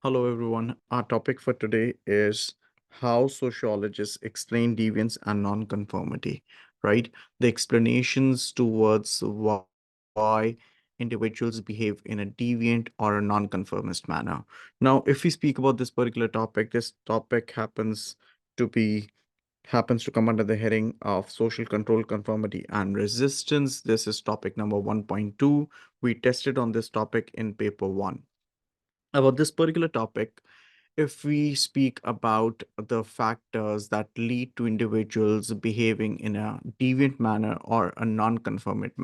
Hello, everyone. Our topic for today is how sociologists explain deviance and nonconformity, right? The explanations towards why individuals behave in a deviant or a nonconformist manner. Now, if we speak about this particular topic, this topic happens to come under the heading of social control, conformity, and resistance. This is topic number 1.2. We tested on this topic in paper 1. About this particular topic, if we speak about the factors that lead to individuals behaving in a deviant manner or a non-conformist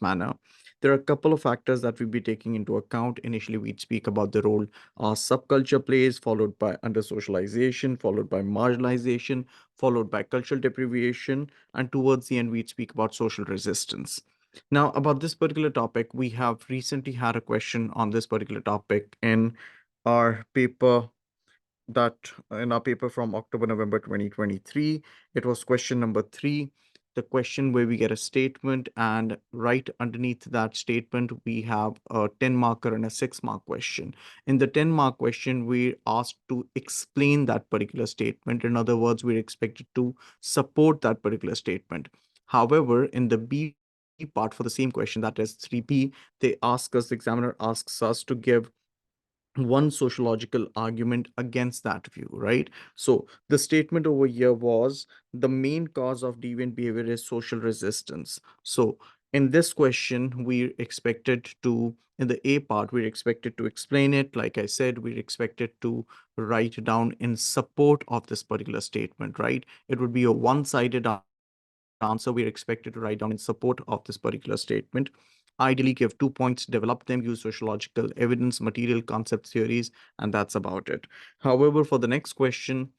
manner, there are a couple of factors that we'll be taking into account. Initially, we'd speak about the role subculture plays, followed by under-socialization, followed by marginalization, followed by cultural deprivation, and towards the end, we'd speak about social resistance. Now, about this particular topic, we have recently had a question on this particular topic our paper in our paper from October-November 2023. It was question number 3, the question where we get a statement, and right underneath that statement, we have a 10 marker and a 6-mark question. In the 10-mark question, we're asked to explain that particular statement. In other words, we're expected to support that particular statement. However, in the B part for the same question, that is 3B, the examiner asks us to give one sociological argument against that view, right? So the statement over here was the main cause of deviant behavior is social resistance. So in this question, in the A part, we're expected to explain it. Like I said, we're expected to write down in support of this particular statement, right? It would be a one-sided answer. We're expected to write down in support of this particular statement. Ideally give 2 points, develop them, use sociological evidence, material concept theories, and that's about it. However, for the next question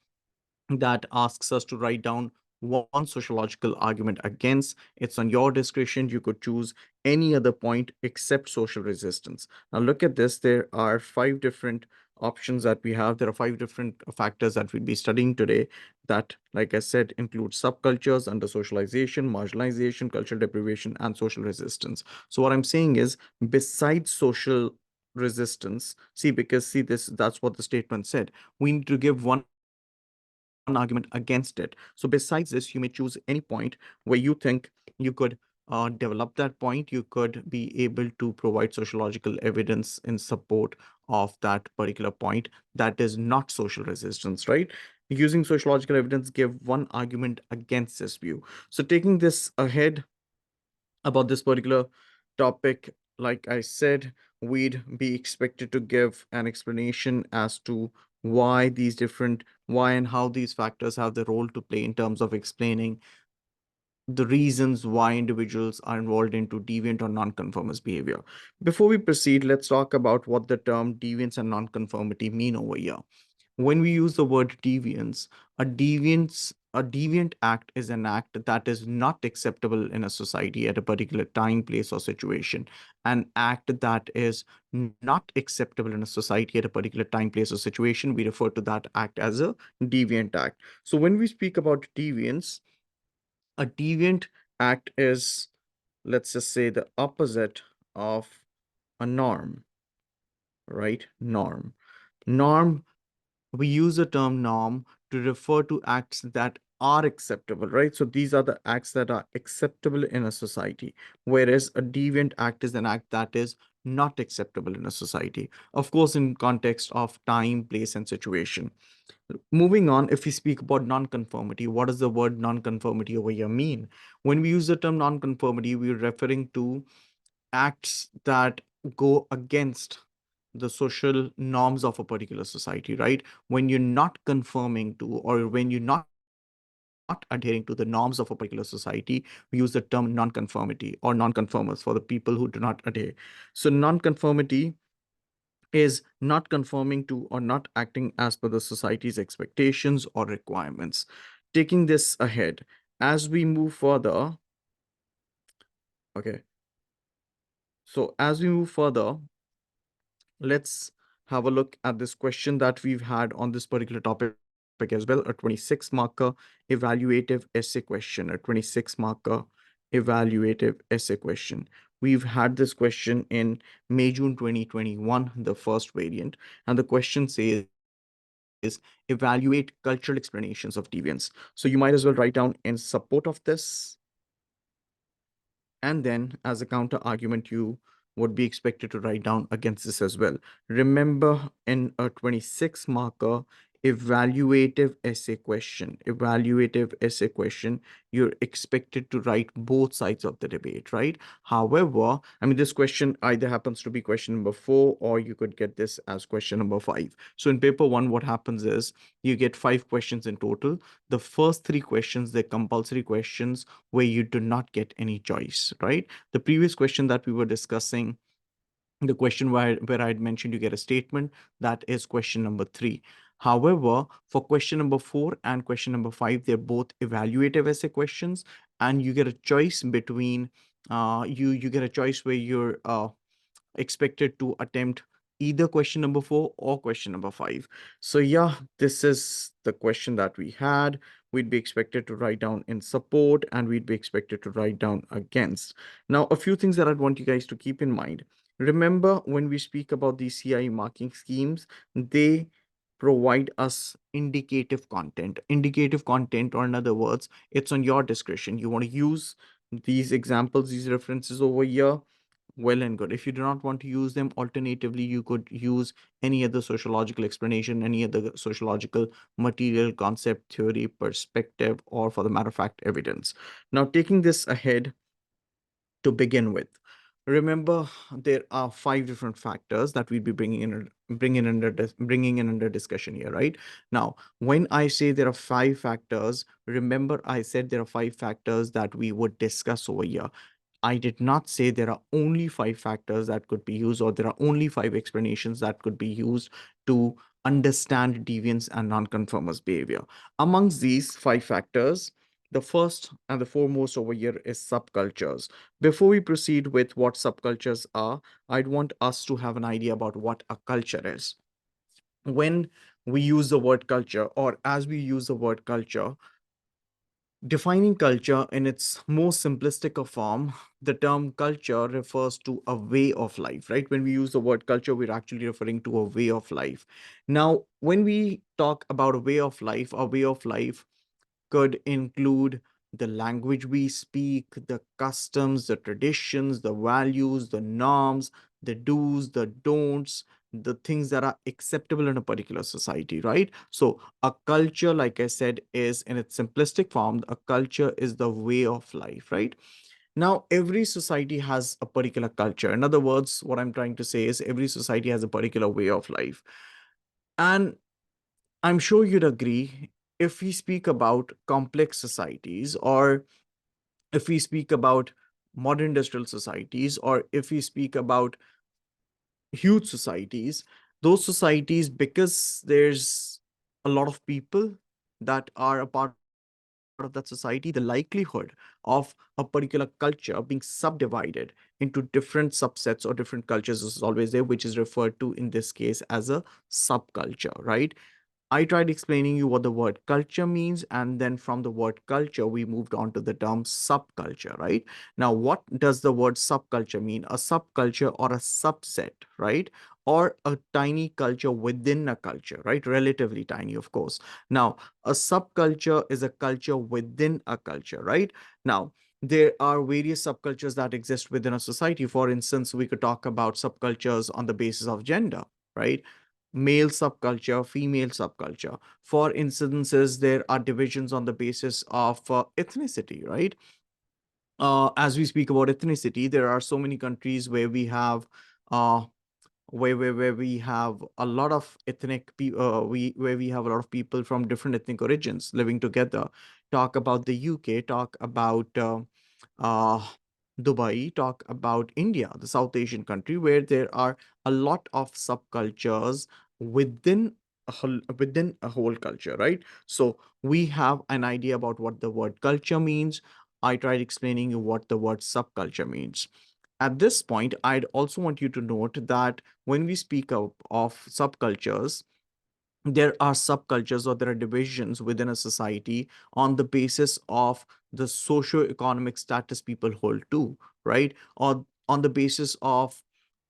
that asks us to write down one sociological argument against, it's on your discretion. You could choose any other point except social resistance. Now look at this. There are 5 different options that we have. There are 5 different factors that we'll be studying today that, like I said, include subcultures, under socialization, marginalization, cultural deprivation, and social resistance. So what I'm saying is, besides social resistance, that's what the statement said. We need to give one argument against it. So besides this, you may choose any point where you think you could develop that point. You could be able to provide sociological evidence in support of that particular point that is not social resistance, right? Using sociological evidence, give one argument against this view. So taking this ahead, about this particular topic, like I said, we'd be expected to give an explanation as to why and how these factors have the role to play in terms of explaining the reasons why individuals are involved into deviant or nonconformist behavior. Before we proceed, let's talk about what the term deviance and nonconformity mean over here. When we use the word deviance, a deviant act is an act that is not acceptable in a society at a particular time, place, or situation. An act that is not acceptable in a society at a particular time, place, or situation, we refer to that act as a deviant act. So when we speak about deviance, a deviant act is, let's just say, the opposite of a norm, right? Norm, we use the term norm to refer to acts that are acceptable, right? So these are the acts that are acceptable in a society, whereas a deviant act is an act that is not acceptable in a society, of course, in context of time, place, and situation. Moving on, if we speak about nonconformity, what does the word nonconformity over here mean? When we use the term nonconformity, we're referring to acts that go against the social norms of a particular society, right? When you're not conforming to, or when you're not adhering to the norms of a particular society, we use the term nonconformity or nonconformers for the people who do not adhere. So nonconformity is not conforming to or not acting as per the society's expectations or requirements. Taking this ahead, as we move further, okay, so as we move further, let's have a look at this question that we've had on this particular topic as well, a 26-marker evaluative essay question, a 26-marker evaluative essay question. We've had this question in May, June 2021, the first variant. And the question says, evaluate cultural explanations of deviance. So you might as well write down in support of this. And then, as a counter argument, you would be expected to write down against this as well. Remember, in a 26 marker evaluative essay question, you're expected to write both sides of the debate, right? However, I mean, this question either happens to be question number 4, or you could get this as question number 5. So in paper 1, what happens is you get 5 questions in total. The first 3 questions, they're compulsory questions where you do not get any choice, right? The previous question that we were discussing, the question where I had mentioned you get a statement, that is question number 3. However, for question number 4 and question number 5, they're both evaluative essay questions, and you get a choice between you get a choice where you're expected to attempt either question number 4 or question number 5. So yeah, this is the question that we had. We'd be expected to write down in support, and we'd be expected to write down against. Now, a few things that I'd want you guys to keep in mind. Remember, when we speak about these CIE marking schemes, they provide us indicative content. Indicative content, or in other words, it's on your discretion. You want to use these examples, these references over here, well and good. If you do not want to use them, alternatively, you could use any other sociological explanation, any other sociological material, concept, theory, perspective, or for the matter of fact, evidence. Now, taking this ahead, to begin with, remember there are 5 different factors that we'd be bringing in under discussion here, right? Now, when I say there are 5 factors, remember I said there are 5 factors that we would discuss over here. I did not say there are only 5 factors that could be used, or there are only 5 explanations that could be used to understand deviance and nonconformist behavior. Amongst these 5 factors, the first and the foremost over here is subcultures. Before we proceed with what subcultures are, I'd want us to have an idea about what a culture is. When we use the word culture, or as we use the word culture, defining culture in its most simplistic of form, the term culture refers to a way of life, right? When we use the word culture, we're actually referring to a way of life. Now, when we talk about a way of life could include the language we speak, the customs, the traditions, the values, the norms, the do's, the don'ts, the things that are acceptable in a particular society, right? So a culture, like I said, is in its simplistic form, a culture is the way of life, right? Now, every society has a particular culture. In other words, what I'm trying to say is every society has a particular way of life. And I'm sure you'd agree, if we speak about complex societies, or if we speak about modern industrial societies, or if we speak about huge societies, those societies, because there's a lot of people that are a part of that society, the likelihood of a particular culture being subdivided into different subsets or different cultures is always there, which is referred to in this case as a subculture, right? I tried explaining you what the word culture means, and then from the word culture, we moved on to the term subculture, right? Now, what does the word subculture mean? A subculture, or a subset, right? Or a tiny culture within a culture, right? Relatively tiny, of course. Now, a subculture is a culture within a culture, right? Now, there are various subcultures that exist within a society. For instance, we could talk about subcultures on the basis of gender, right? Male subculture, female subculture. For instances, there are divisions on the basis of ethnicity, right? As we speak about ethnicity, there are so many countries where we have uh, where we have a lot of ethnic people, where we have a lot of people from different ethnic origins living together. Talk about the UK, talk about uh, Dubai, talk about India, the South Asian country, where there are a lot of subcultures within within a whole culture, right? So we have an idea about what the word culture means. I tried explaining you what the word subculture means. At this point, I'd also want you to note that when we speak of subcultures, there are subcultures, or there are divisions within a society on the basis of the socio-economic status people hold to, right? Or on the basis of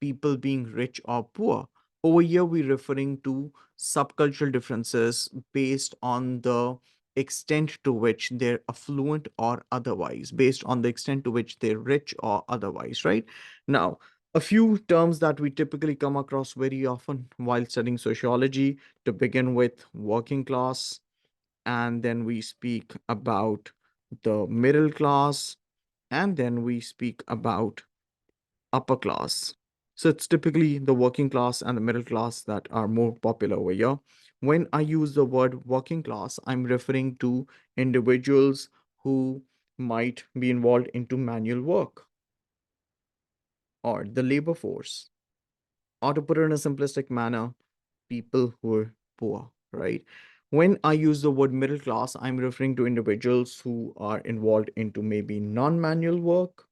people being rich or poor. Over here, we're referring to subcultural differences based on the extent to which they're affluent or otherwise, based on the extent to which they're rich or otherwise, right? Now, a few terms that we typically come across very often while studying sociology, to begin with, working class, and then we speak about the middle class, and then we speak about upper class. So it's typically the working class and the middle class that are more popular over here. When I use the word working class, I'm referring to individuals who might be involved into manual work or the labor force. Or to put it in a simplistic manner, people who are poor, right? When I use the word middle class, I'm referring to individuals who are involved into maybe non-manual work,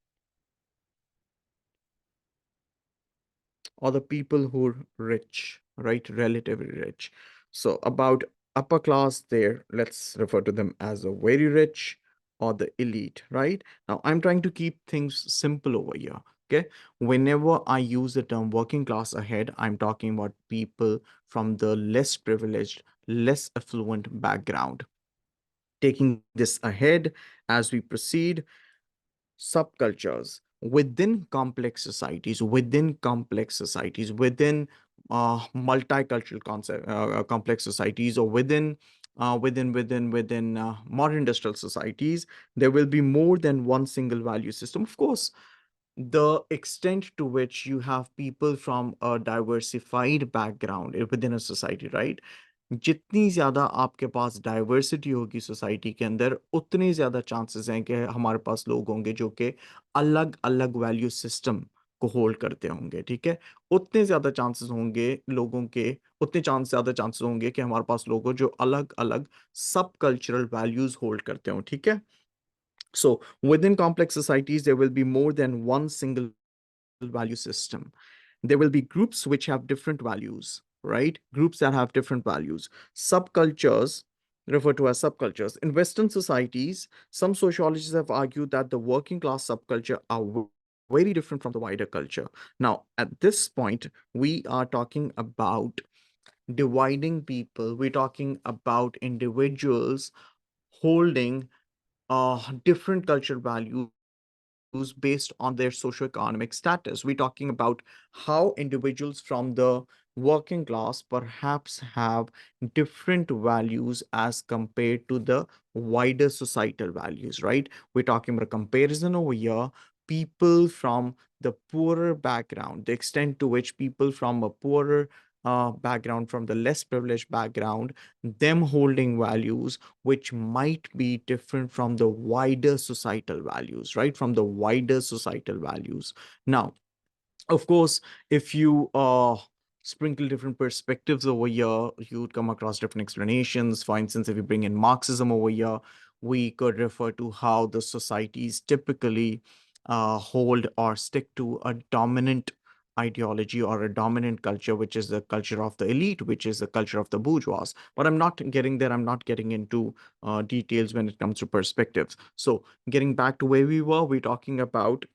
or the people who are rich, right? Relatively rich. So about upper class there, let's refer to them as the very rich or the elite, right? Now I'm trying to keep things simple over here. Okay. Whenever I use the term working class ahead, I'm talking about people from the less privileged, less affluent background. Taking this ahead as we proceed, subcultures within multicultural concept complex societies, or within modern industrial societies, there will be more than one single value system. Of course, the extent to which you have people from a diversified background within a society, right? जितनी ज़्यादा आपके पास diversity होगी society के अंदर, उतने ज़्यादा chances हैं कि हमारे पास लोग होंगे जो कि अलग-अलग वैल्यू सिस्टम को होल्ड करते होंगे, ठीक है? उतने ज़्यादा चांसेस होंगे लोगों के उतने चांस ज़्यादा चांसेस होंगे कि हमारे पास लोग हो जो अलग-अलग सब कल्चरल वैल्यूज़ होल्ड करते हों, ठीक है? So, within complex societies, there will be more than one single value system. There will be groups which have different values, right? Groups that have different values. Subcultures, referred to as subcultures. In Western societies, some sociologists have argued that the working class subculture are very different from the wider culture. Now, at this point, we are talking about dividing people. We're talking about individuals holding different cultural values based on their socioeconomic status. We're talking about how individuals from the working class perhaps have different values as compared to the wider societal values, right? We're talking about a comparison over here. People from the poorer background, the extent to which people from a poorer background, from the less privileged background, them holding values which might be different from the wider societal values, right? From the wider societal values. Now, of course, if you sprinkle different perspectives over here, you would come across different explanations. For instance, if you bring in Marxism over here, we could refer to how the societies typically hold or stick to a dominant ideology or a dominant culture, which is the culture of the elite, which is the culture of the bourgeois. But I'm not getting there. I'm not getting into details when it comes to perspectives. So, getting back to where we were, we're talking about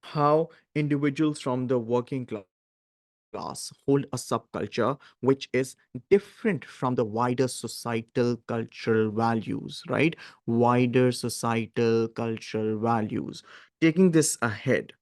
how individuals from the working class hold a subculture which is different from the wider societal cultural values, right? Wider societal cultural values. Taking this ahead,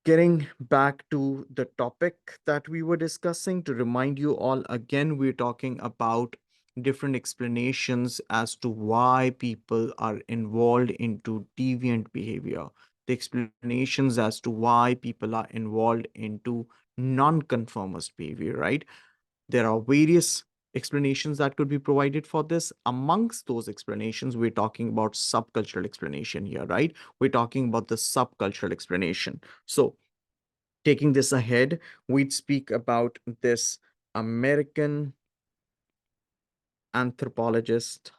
getting back to the topic that we were discussing, to remind you all again, we're talking about different explanations as to why people are involved into deviant behavior, the explanations as to why people are involved into non-conformist behavior, right? There are various explanations that could be provided for this. Amongst those explanations, we're talking about subcultural explanation here, right? We're talking about the subcultural explanation. So, taking this ahead, we'd speak about this American anthropologist,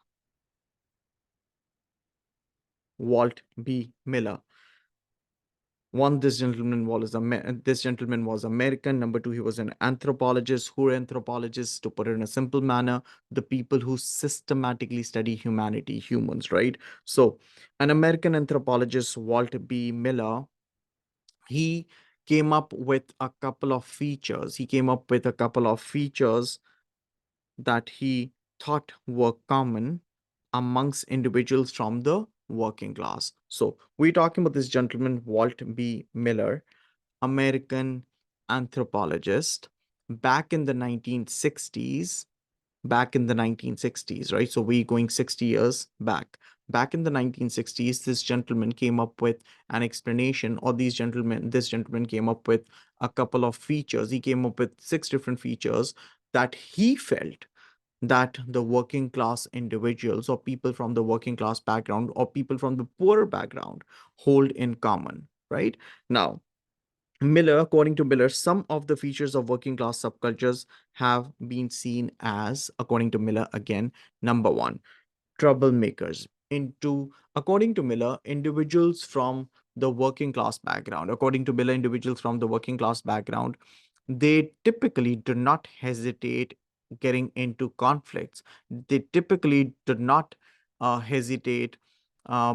Walt B. Miller. One, this gentleman was American. Number two, he was an anthropologist. Who are anthropologists? To put it in a simple manner, the people who systematically study humanity, humans, right? So, an American anthropologist, Walter B. Miller, he came up with a couple of features. He came up with a couple of features that he thought were common amongst individuals from the working class. So, we're talking about this gentleman, Walt B. Miller, American anthropologist, back in the 1960s. Back in the 1960s, right? So we're going 60 years back. Back in the 1960s, this gentleman came up with an explanation, or this gentleman came up with a couple of features. He came up with 6 different features that he felt that the working class individuals, or people from the working class background, or people from the poorer background hold in common, right? Now, according to Miller, some of the features of working class subcultures have been seen as, according to Miller again, number one, troublemakers. According to Miller, individuals from the working class background, according to Miller, individuals from the working class background, they typically do not hesitate getting into conflicts. They typically do not hesitate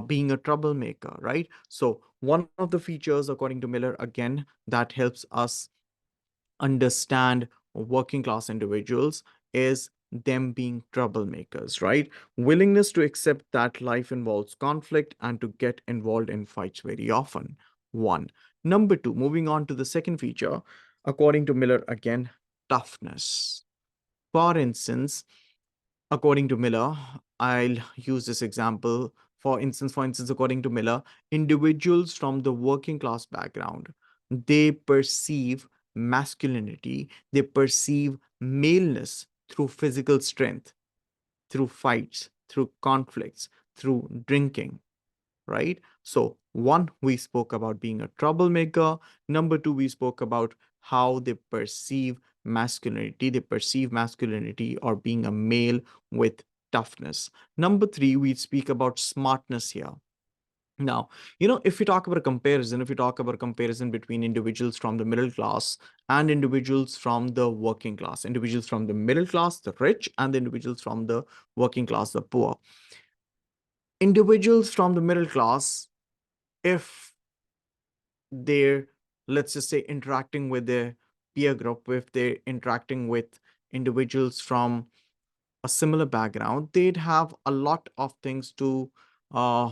being a troublemaker, right? So, one of the features, according to Miller, again, that helps us understand working class individuals is them being troublemakers, right? Willingness to accept that life involves conflict and to get involved in fights very often. One. Number two, moving on to the second feature, according to Miller again, toughness. For instance, according to Miller, I'll use this example. For instance, according to Miller, individuals from the working class background, they perceive masculinity, they perceive maleness through physical strength, through fights, through conflicts, through drinking, right? So, one, we spoke about being a troublemaker. Number two, we spoke about how they perceive masculinity. They perceive masculinity or being a male with toughness. Number three, we speak about smartness here. Now, if we talk about a comparison, if we talk about a comparison between individuals from the middle class and individuals from the working class, individuals from the middle class, the rich, and the individuals from the working class, the poor. Individuals from the middle class, if they're, let's just say, interacting with their peer group, if they're interacting with individuals from a similar background, they'd have a lot of things uh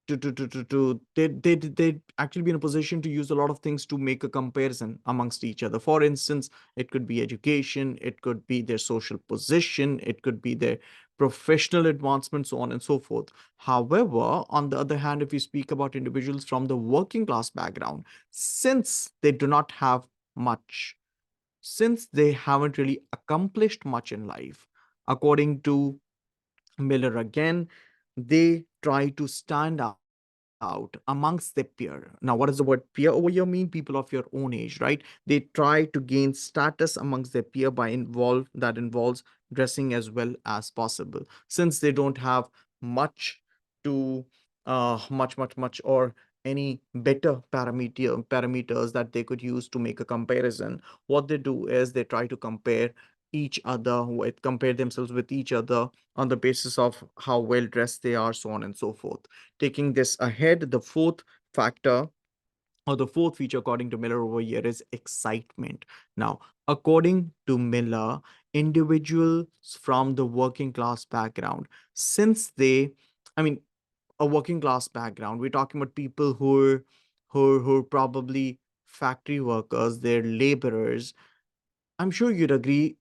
they'd actually be in a position to use a lot of things to make a comparison amongst each other. For instance, it could be education, it could be their social position, it could be their professional advancement, so on and so forth. However, on the other hand, if we speak about individuals from the working class background, since they do not have much, since they haven't really accomplished much in life, according to Miller again, they try to stand out amongst their peer. Now, what does the word peer over here mean? People of your own age, right? They try to gain status amongst their peer that involves dressing as well as possible. Since they don't have much to much or any better parameters that they could use to make a comparison, what they do is they try to compare themselves with each other on the basis of how well dressed they are, so on and so forth. Taking this ahead, the fourth factor, or the fourth feature, according to Miller over here, is excitement. Now, according to Miller, individuals from the working class background, since I mean, a working class background, we're talking about people who are probably factory workers, they're laborers. I'm sure you'd agree,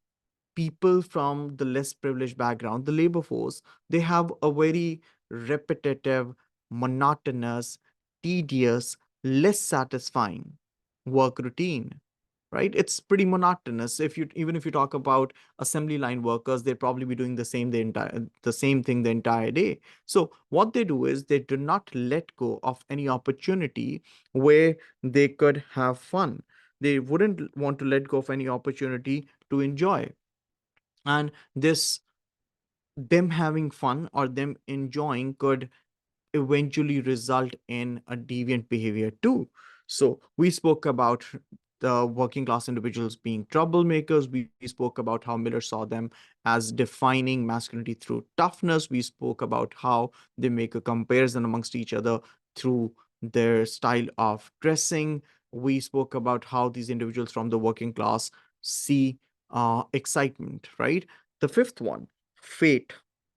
people from the less privileged background, the labor force, they have a very repetitive, monotonous, tedious, less satisfying work routine, right? It's pretty monotonous. Even if you talk about assembly line workers, they'd probably be doing the same thing the entire day. So what they do is they do not let go of any opportunity where they could have fun. They wouldn't want to let go of any opportunity to enjoy. And this them having fun or them enjoying could eventually result in a deviant behavior too. So we spoke about the working class individuals being troublemakers. We spoke about how Miller saw them as defining masculinity through toughness. We spoke about how they make a comparison amongst each other through their style of dressing. We spoke about how these individuals from the working class see excitement, right? The fifth one, fate.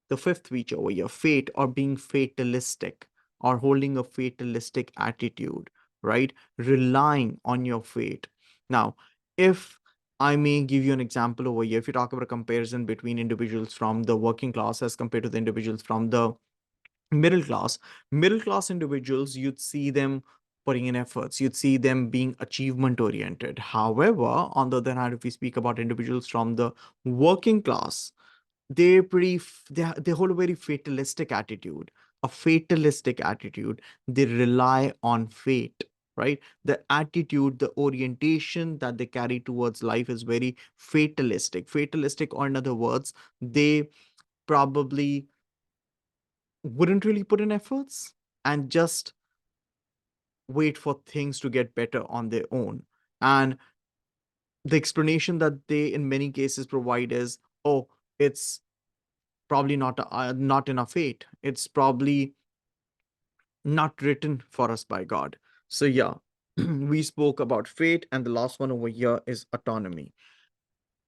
The fifth feature over here, fate, or being fatalistic, or holding a fatalistic attitude, right? Relying on your fate. Now, if I may give you an example over here, if you talk about a comparison between individuals from the working class as compared to the individuals from the middle class, middle class individuals, you'd see them putting in efforts, you'd see them being achievement oriented. However, on the other hand, if we speak about individuals from the working class, they hold a very fatalistic attitude, a fatalistic attitude. They rely on fate, right? The attitude, the orientation that they carry towards life is very fatalistic, or in other words, they probably wouldn't really put in efforts and just wait for things to get better on their own. And the explanation that they in many cases provide is, oh, it's probably not in our fate. It's probably not written for us by God. So yeah, we spoke about fate, and the last one over here is autonomy.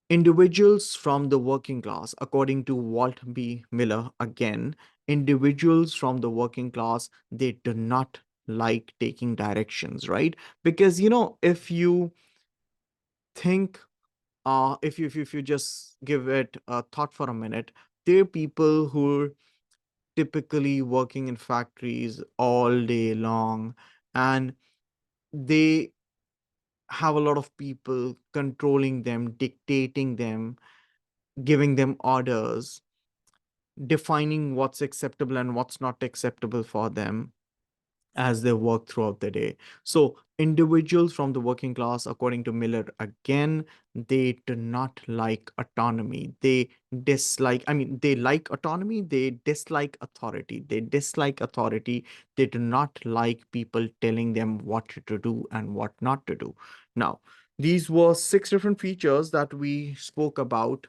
Individuals from the working class, according to Walt B. Miller again, individuals from the working class, they do not like taking directions, right? Because if you think, if you just give it a thought for a minute, there are people who typically working in factories all day long, and they have a lot of people controlling them, dictating them, giving them orders, defining what's acceptable and what's not acceptable for them as they work throughout the day. So, individuals from the working class, according to Miller, again, they do not like autonomy. They dislike, I mean, they like autonomy, they dislike authority. They dislike authority. They do not like people telling them what to do and what not to do. Now, these were six different features that we spoke about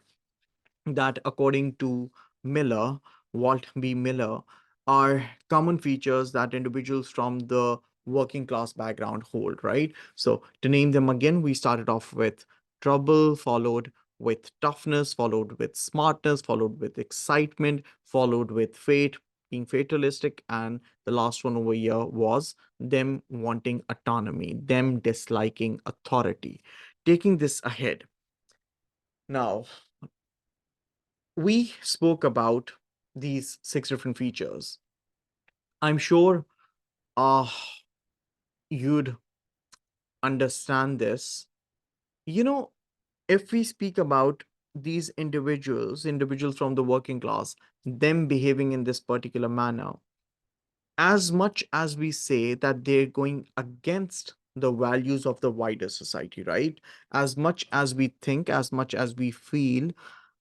that, according to Miller, Walt B. Miller, are common features that individuals from the working class background hold, right? So, to name them again, we started off with trouble, followed with toughness, followed with smartness, followed with excitement, followed with fate, being fatalistic, and the last one over here was them wanting autonomy, them disliking authority. Taking this ahead. Now, we spoke about these six different features. I'm sure uh, you'd understand this. You know, if we speak about these individuals from the working class, them behaving in this particular manner, as much as we say that they're going against the values of the wider society, right? As much as we think, as much as we feel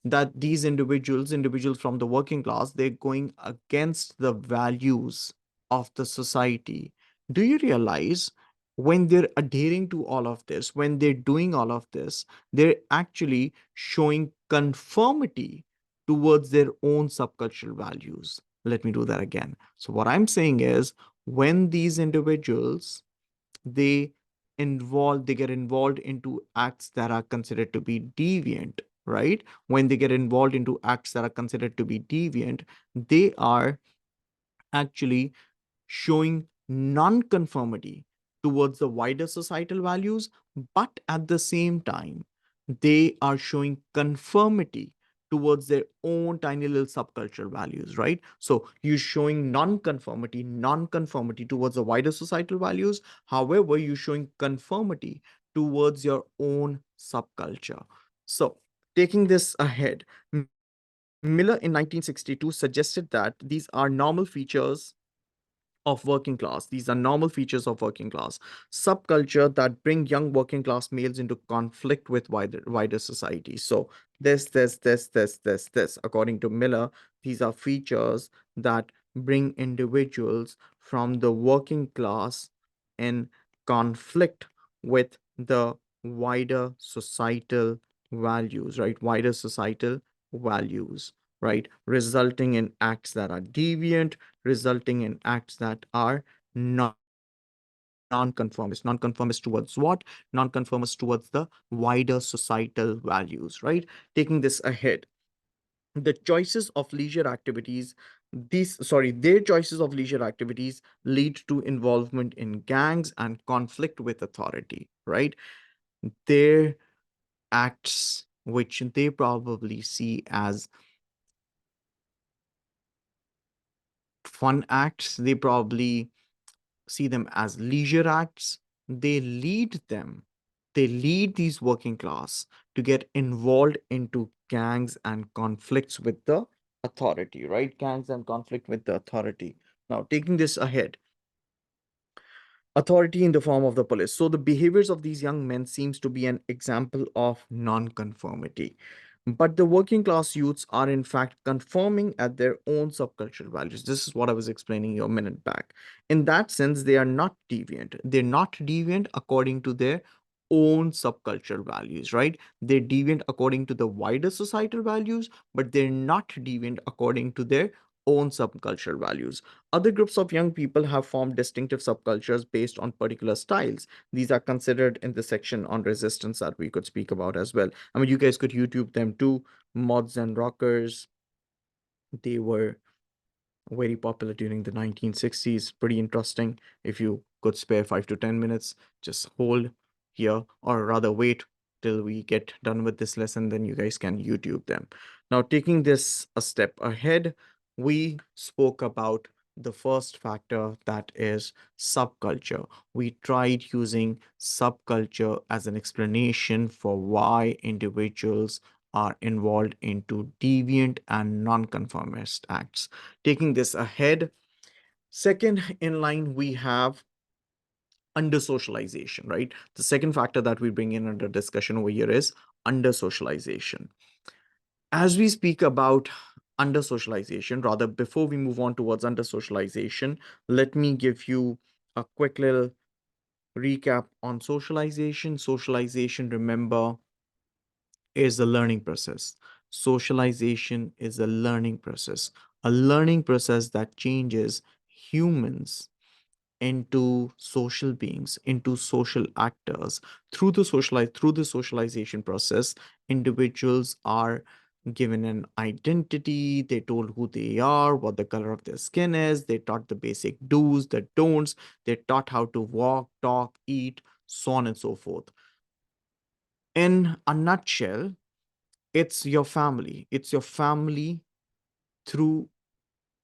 that these individuals from the working class, they're going against the values of the society. Do you realize when they're adhering to all of this, when they're doing all of this, they're actually showing conformity towards their own subcultural values? Let me do that again. So, what I'm saying is, when these individuals they they get involved into acts that are considered to be deviant, right? When they get involved into acts that are considered to be deviant, they are actually showing non-conformity towards the wider societal values, but at the same time, they are showing conformity towards their own tiny little subcultural values, right? So you're showing non-conformity towards the wider societal values. However, you're showing conformity towards your own subculture. So taking this ahead, Miller in 1962 suggested that these are normal features of working class. These are normal features of working class subculture that bring young working class males into conflict with wider society. So this, according to Miller, these are features that bring individuals from the working class in conflict with the wider societal values, right? Wider societal values, right? Resulting in acts that are deviant, resulting in acts that are non-conformist. Non-conformist towards what? Non-conformist towards the wider societal values, right? Taking this ahead, the choices of leisure activities, their choices of leisure activities lead to involvement in gangs and conflict with authority, right? Their acts which they probably see as fun acts, they probably see them as leisure acts. They lead them, they lead these working class to get involved into gangs and conflicts with the authority, right? Gangs and conflict with the authority. Now, taking this ahead, authority in the form of the police. So the behaviors of these young men seems to be an example of non-conformity. But the working class youths are in fact conforming at their own subcultural values. This is what I was explaining you a minute back. In that sense, they are not deviant. They're not deviant according to their own subcultural values, right? They're deviant according to the wider societal values, but they're not deviant according to their own subcultural values. Other groups of young people have formed distinctive subcultures based on particular styles. These are considered in the section on resistance that we could speak about as well. I mean, you guys could YouTube them too. Mods and rockers, they were very popular during the 1960s. Pretty interesting. If you could spare 5 to 10 minutes, just hold here, or rather wait till we get done with this lesson, then you guys can YouTube them. Now, taking this a step ahead, we spoke about the first factor, that is subculture. We tried using subculture as an explanation for why individuals are involved into deviant and nonconformist acts. Taking this ahead, second in line, we have under socialization, right? The second factor that we bring in under discussion over here is under socialization. As we speak about under socialization, rather, before we move on towards under socialization, let me give you a quick little recap on socialization. Socialization, remember, is a learning process. Socialization is a learning process that changes humans into social beings, into social actors. Through the socialization process, individuals are given an identity, they told who they are, what the color of their skin is, they taught the basic do's, the don'ts, they taught how to walk, talk, eat, so on and so forth. In a nutshell, it's your family. It's your family through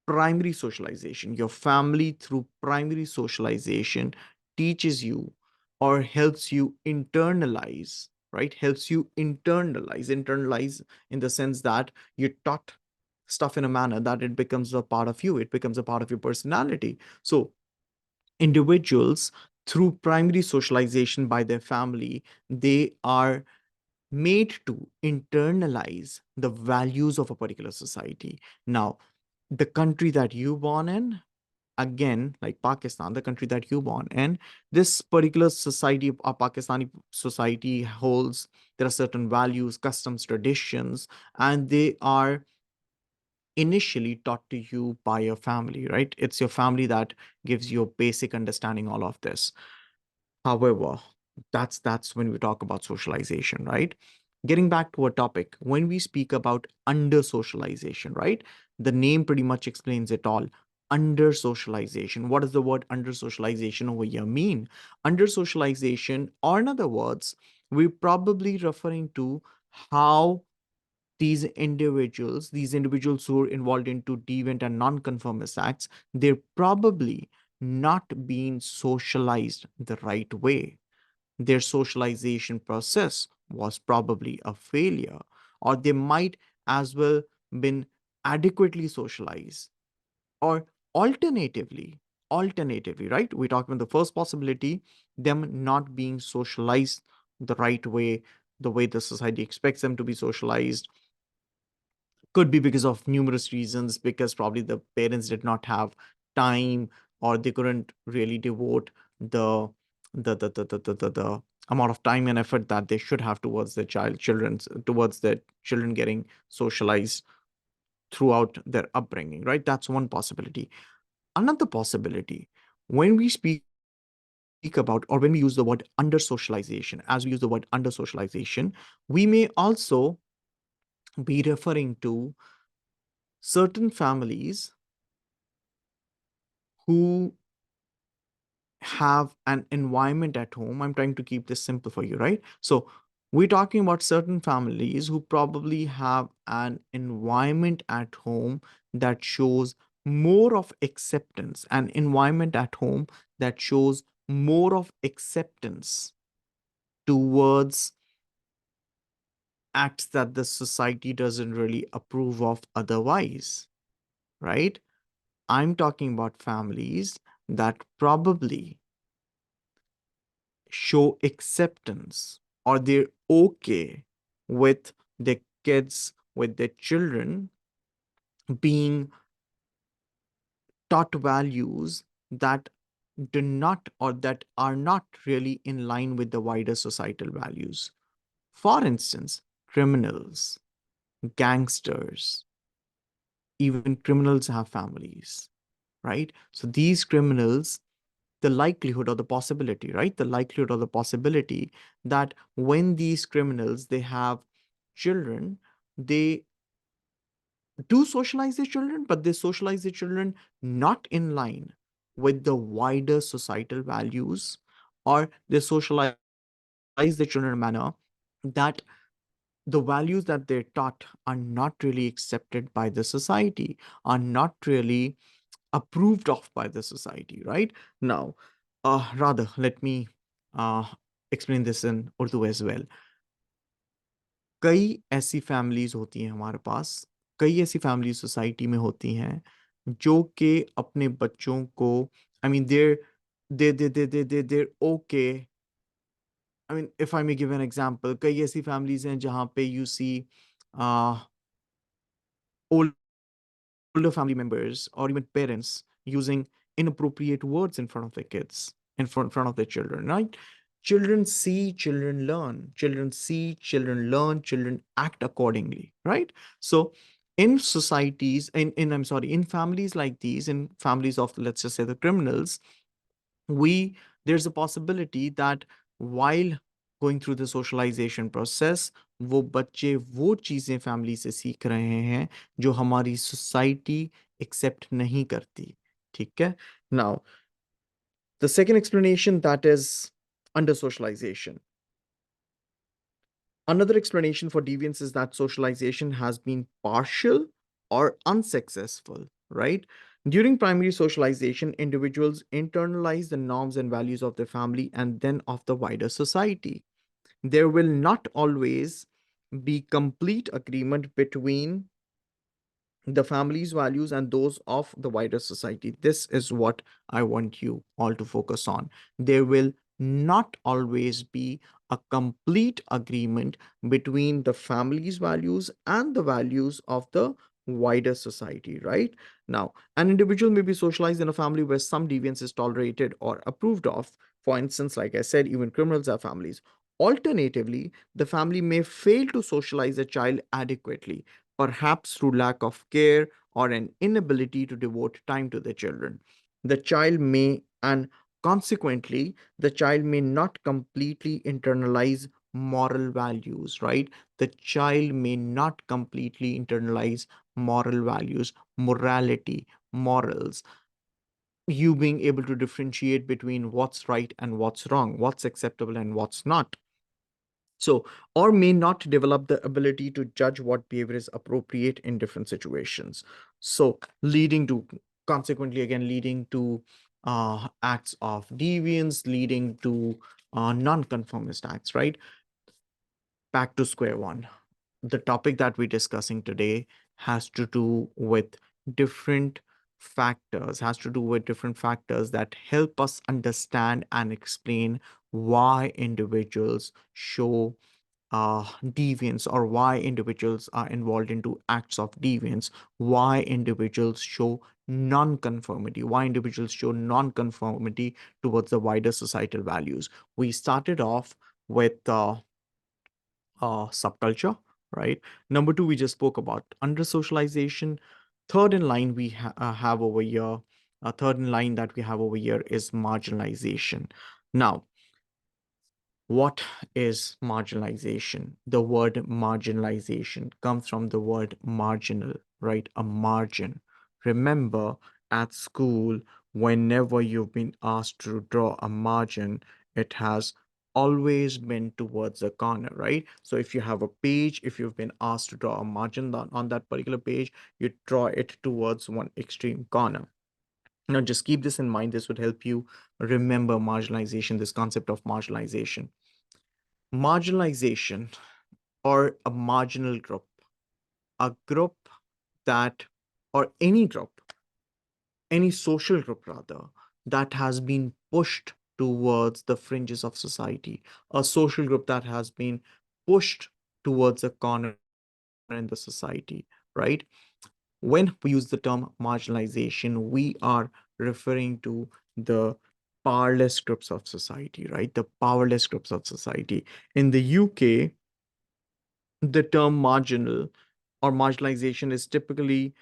primary socialization. Your family through primary socialization teaches you or helps you internalize, right? Helps you internalize in the sense that you taught stuff in a manner that it becomes a part of you, it becomes a part of your personality. So, individuals through primary socialization by their family, they are made to internalize the values of a particular society. Now, the country that you born in, again, like Pakistan, the country that you born in, this particular society, a Pakistani society holds, there are certain values, customs, traditions, and they are initially taught to you by your family, right? It's your family that gives you a basic understanding all of this. However, that's when we talk about socialization, right? Getting back to our topic, when we speak about under socialization, right? The name pretty much explains it all. Under socialization. What does the word under socialization over here mean? Under socialization, or in other words, we're probably referring to how these individuals who are involved into deviant and non-conformist acts, they're probably not being socialized the right way. Their socialization process was probably a failure, or they might as well been adequately socialized, or alternatively, right? We talked about the first possibility, them not being socialized the right way, the way the society expects them to be socialized. Could be because of numerous reasons, because probably the parents did not have time, or they couldn't really devote the the amount of time and effort that they should have towards their towards their children getting socialized throughout their upbringing, right? That's one possibility. Another possibility, when we speak about, or when we use the word under socialization, as we use the word under socialization, we may also be referring to certain families who have an environment at home. I'm trying to keep this simple for you, right? So we're talking about certain families who probably have an environment at home that shows more of acceptance, an environment at home that shows more of acceptance towards acts that the society doesn't really approve of otherwise, right? I'm talking about families that probably show acceptance, or they're okay with their kids, with their children being taught values that do not, or that are not really in line with the wider societal values. For instance, criminals, gangsters, even criminals have families, right? So these criminals, the likelihood or the possibility, right? The likelihood or the possibility that when these criminals, they have children, they do socialize their children, but they socialize their children not in line with the wider societal values, or they socialize their children in a manner that the values that they're taught are not really accepted by the society, are not really approved of by the society, right? Now, rather, let me uh, explain this in Urdu as well. कई ऐसी families होती हैं हमारे पास, कई ऐसी family society में होती हैं जो कि अपने बच्चों को, I mean there okay, I mean if I may give an example, कई ऐसी फैमिलीज हैं जहाँ पे you see older family members or even parents using inappropriate words in front of their kids, in front of their children, right? Children see, children learn, children see, children learn, children act accordingly, right? So in societies, I'm sorry, in families like these, in families of, let's just say, the criminals, we there's a possibility that while going through the socialization process, वो बच्चे वो चीजें family से सीख रहे हैं जो हमारी सोसाइटी एक्सेप्ट नहीं करती, ठीक है? Now, the second explanation, that is under socialization. Another explanation for deviance is that socialization has been partial or unsuccessful, right? During primary socialization, individuals internalize the norms and values of their family and then of the wider society. There will not always be complete agreement between the family's values and those of the wider society. This is what I want you all to focus on. There will not always be a complete agreement between the family's values and the values of the wider society, right? Now, an individual may be socialized in a family where some deviance is tolerated or approved of. For instance, like I said, even criminals have families. Alternatively, the family may fail to socialize a child adequately, perhaps through lack of care or an inability to devote time to the children. The child may, and consequently, the child may not completely internalize moral values, right? The child may not completely internalize moral values, morality, morals, you being able to differentiate between what's right and what's wrong, what's acceptable and what's not. So, or may not develop the ability to judge what behavior is appropriate in different situations. So, leading to, consequently, again, leading to acts of deviance, leading to non-conformist acts, right? Back to square one. The topic that we're discussing today has to do with different different factors that help us understand and explain why individuals show deviance, or why individuals are involved into acts of deviance, why individuals show non-conformity, why individuals show non-conformity towards the wider societal values. We started off with subculture, right? Number two, we just spoke about under socialization. Third in line we have over here, third in line that we have over here is marginalization. Now, what is marginalization? The word marginalization comes from the word marginal, right? A margin. Remember, at school, whenever you've been asked to draw a margin, it has always been towards a corner, right? So if you have a page, if you've been asked to draw a margin on that particular page, you draw it towards one extreme corner. Now, just keep this in mind. This would help you remember marginalization, this concept of marginalization. Marginalization, or a marginal group, a group that, or any social group rather, that has been pushed towards the fringes of society, a social group that has been pushed towards a corner in the society, right? When we use the term marginalization, we are referring to the powerless groups of society, right? The powerless groups of society. In the UK, the term marginal or marginalization is typically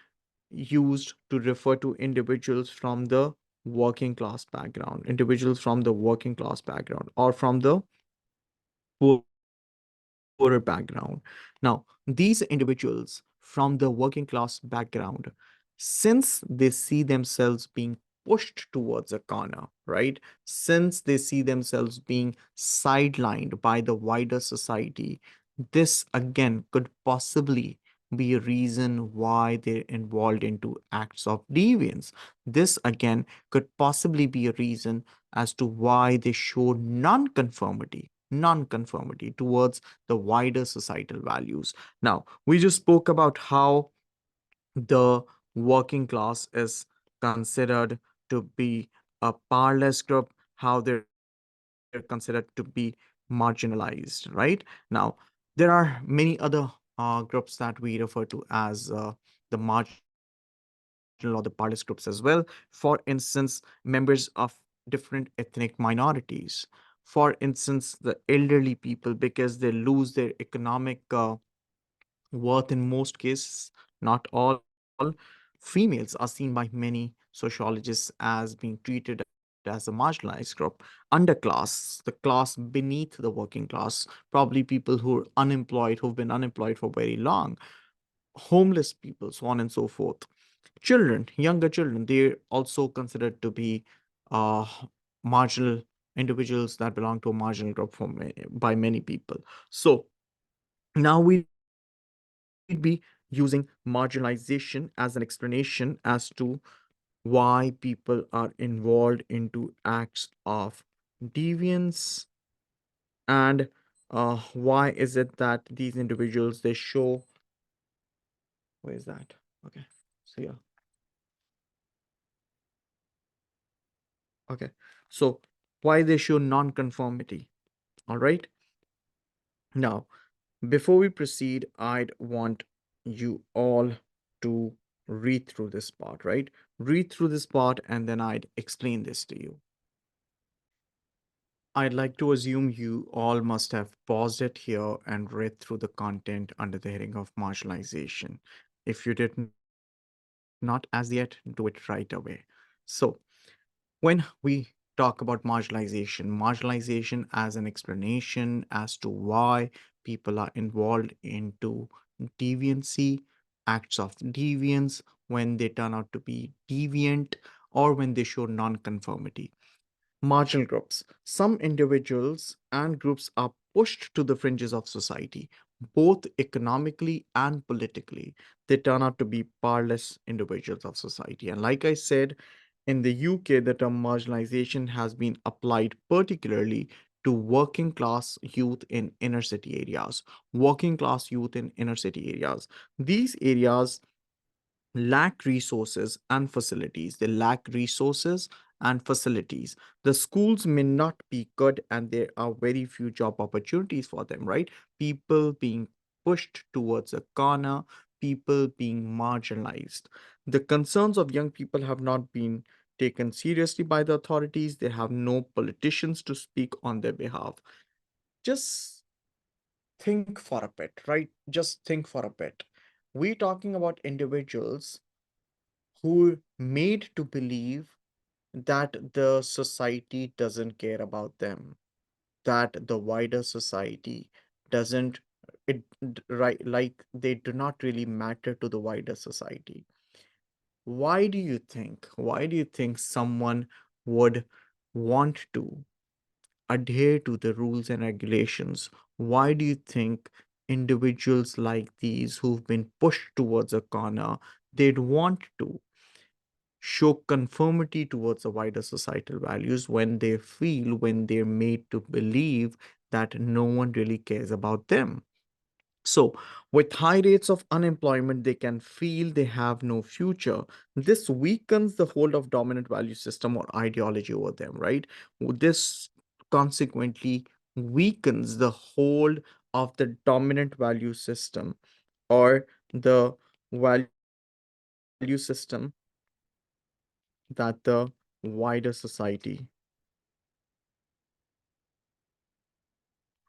used to refer to individuals from the working class background, individuals from the working class background, or from the poorer background. Now, these individuals from the working class background, since they see themselves being pushed towards a corner, right? Since they see themselves being sidelined by the wider society, this again could possibly be a reason why they're involved into acts of deviance. This again could possibly be a reason as to why they show non-conformity towards the wider societal values. Now, we just spoke about how the working class is considered to be a powerless group, how they're considered to be marginalized, right? Now, there are many other groups that we refer to as the marginal or the powerless groups as well. For instance, members of different ethnic minorities. For instance, the elderly people, because they lose their economic worth in most cases, not all. Females are seen by many sociologists as being treated as a marginalized group. Underclass, the class beneath the working class, probably people who are unemployed, who've been unemployed for very long, homeless people, so on and so forth. Children, younger children, they're also considered to be uh, marginal individuals that belong to a marginal group by many people. So now we'd be using marginalization as an explanation as to why people are involved into acts of deviance, and why is it that these individuals they show, where is that? Okay, so yeah, okay, so why they show non-conformity. All right, now before we proceed, I'd want you all to read through this part, right? Read through this part and then I'd explain this to you. I'd like to assume you all must have paused it here and read through the content under the heading of marginalization. If you did not as yet, do it right away. So, when we talk about marginalization as an explanation as to why people are involved into deviancy, acts of deviance, when they turn out to be deviant, or when they show non-conformity. Marginal groups. Some individuals and groups are pushed to the fringes of society, both economically and politically. They turn out to be powerless individuals of society. And like I said, in the UK, the term marginalization has been applied particularly to working class youth in inner city areas. Working class youth in inner city areas. These areas lack resources and facilities. They lack resources and facilities. The schools may not be good, and there are very few job opportunities for them, right? People being pushed towards a corner, people being marginalized. The concerns of young people have not been taken seriously by the authorities. They have no politicians to speak on their behalf. Just think for a bit, right? Just think for a bit. We're talking about individuals who made to believe that the society doesn't care about them, that the wider society doesn't right, like they do not really matter to the wider society. Why do you think someone would want to adhere to the rules and regulations? Why do you think individuals like these who've been pushed towards a corner, they'd want to show conformity towards the wider societal values when they're made to believe that no one really cares about them? So, with high rates of unemployment, they can feel they have no future. This weakens the hold of dominant value system or ideology over them, right? This consequently weakens the hold of the dominant value system or the value system that the wider society,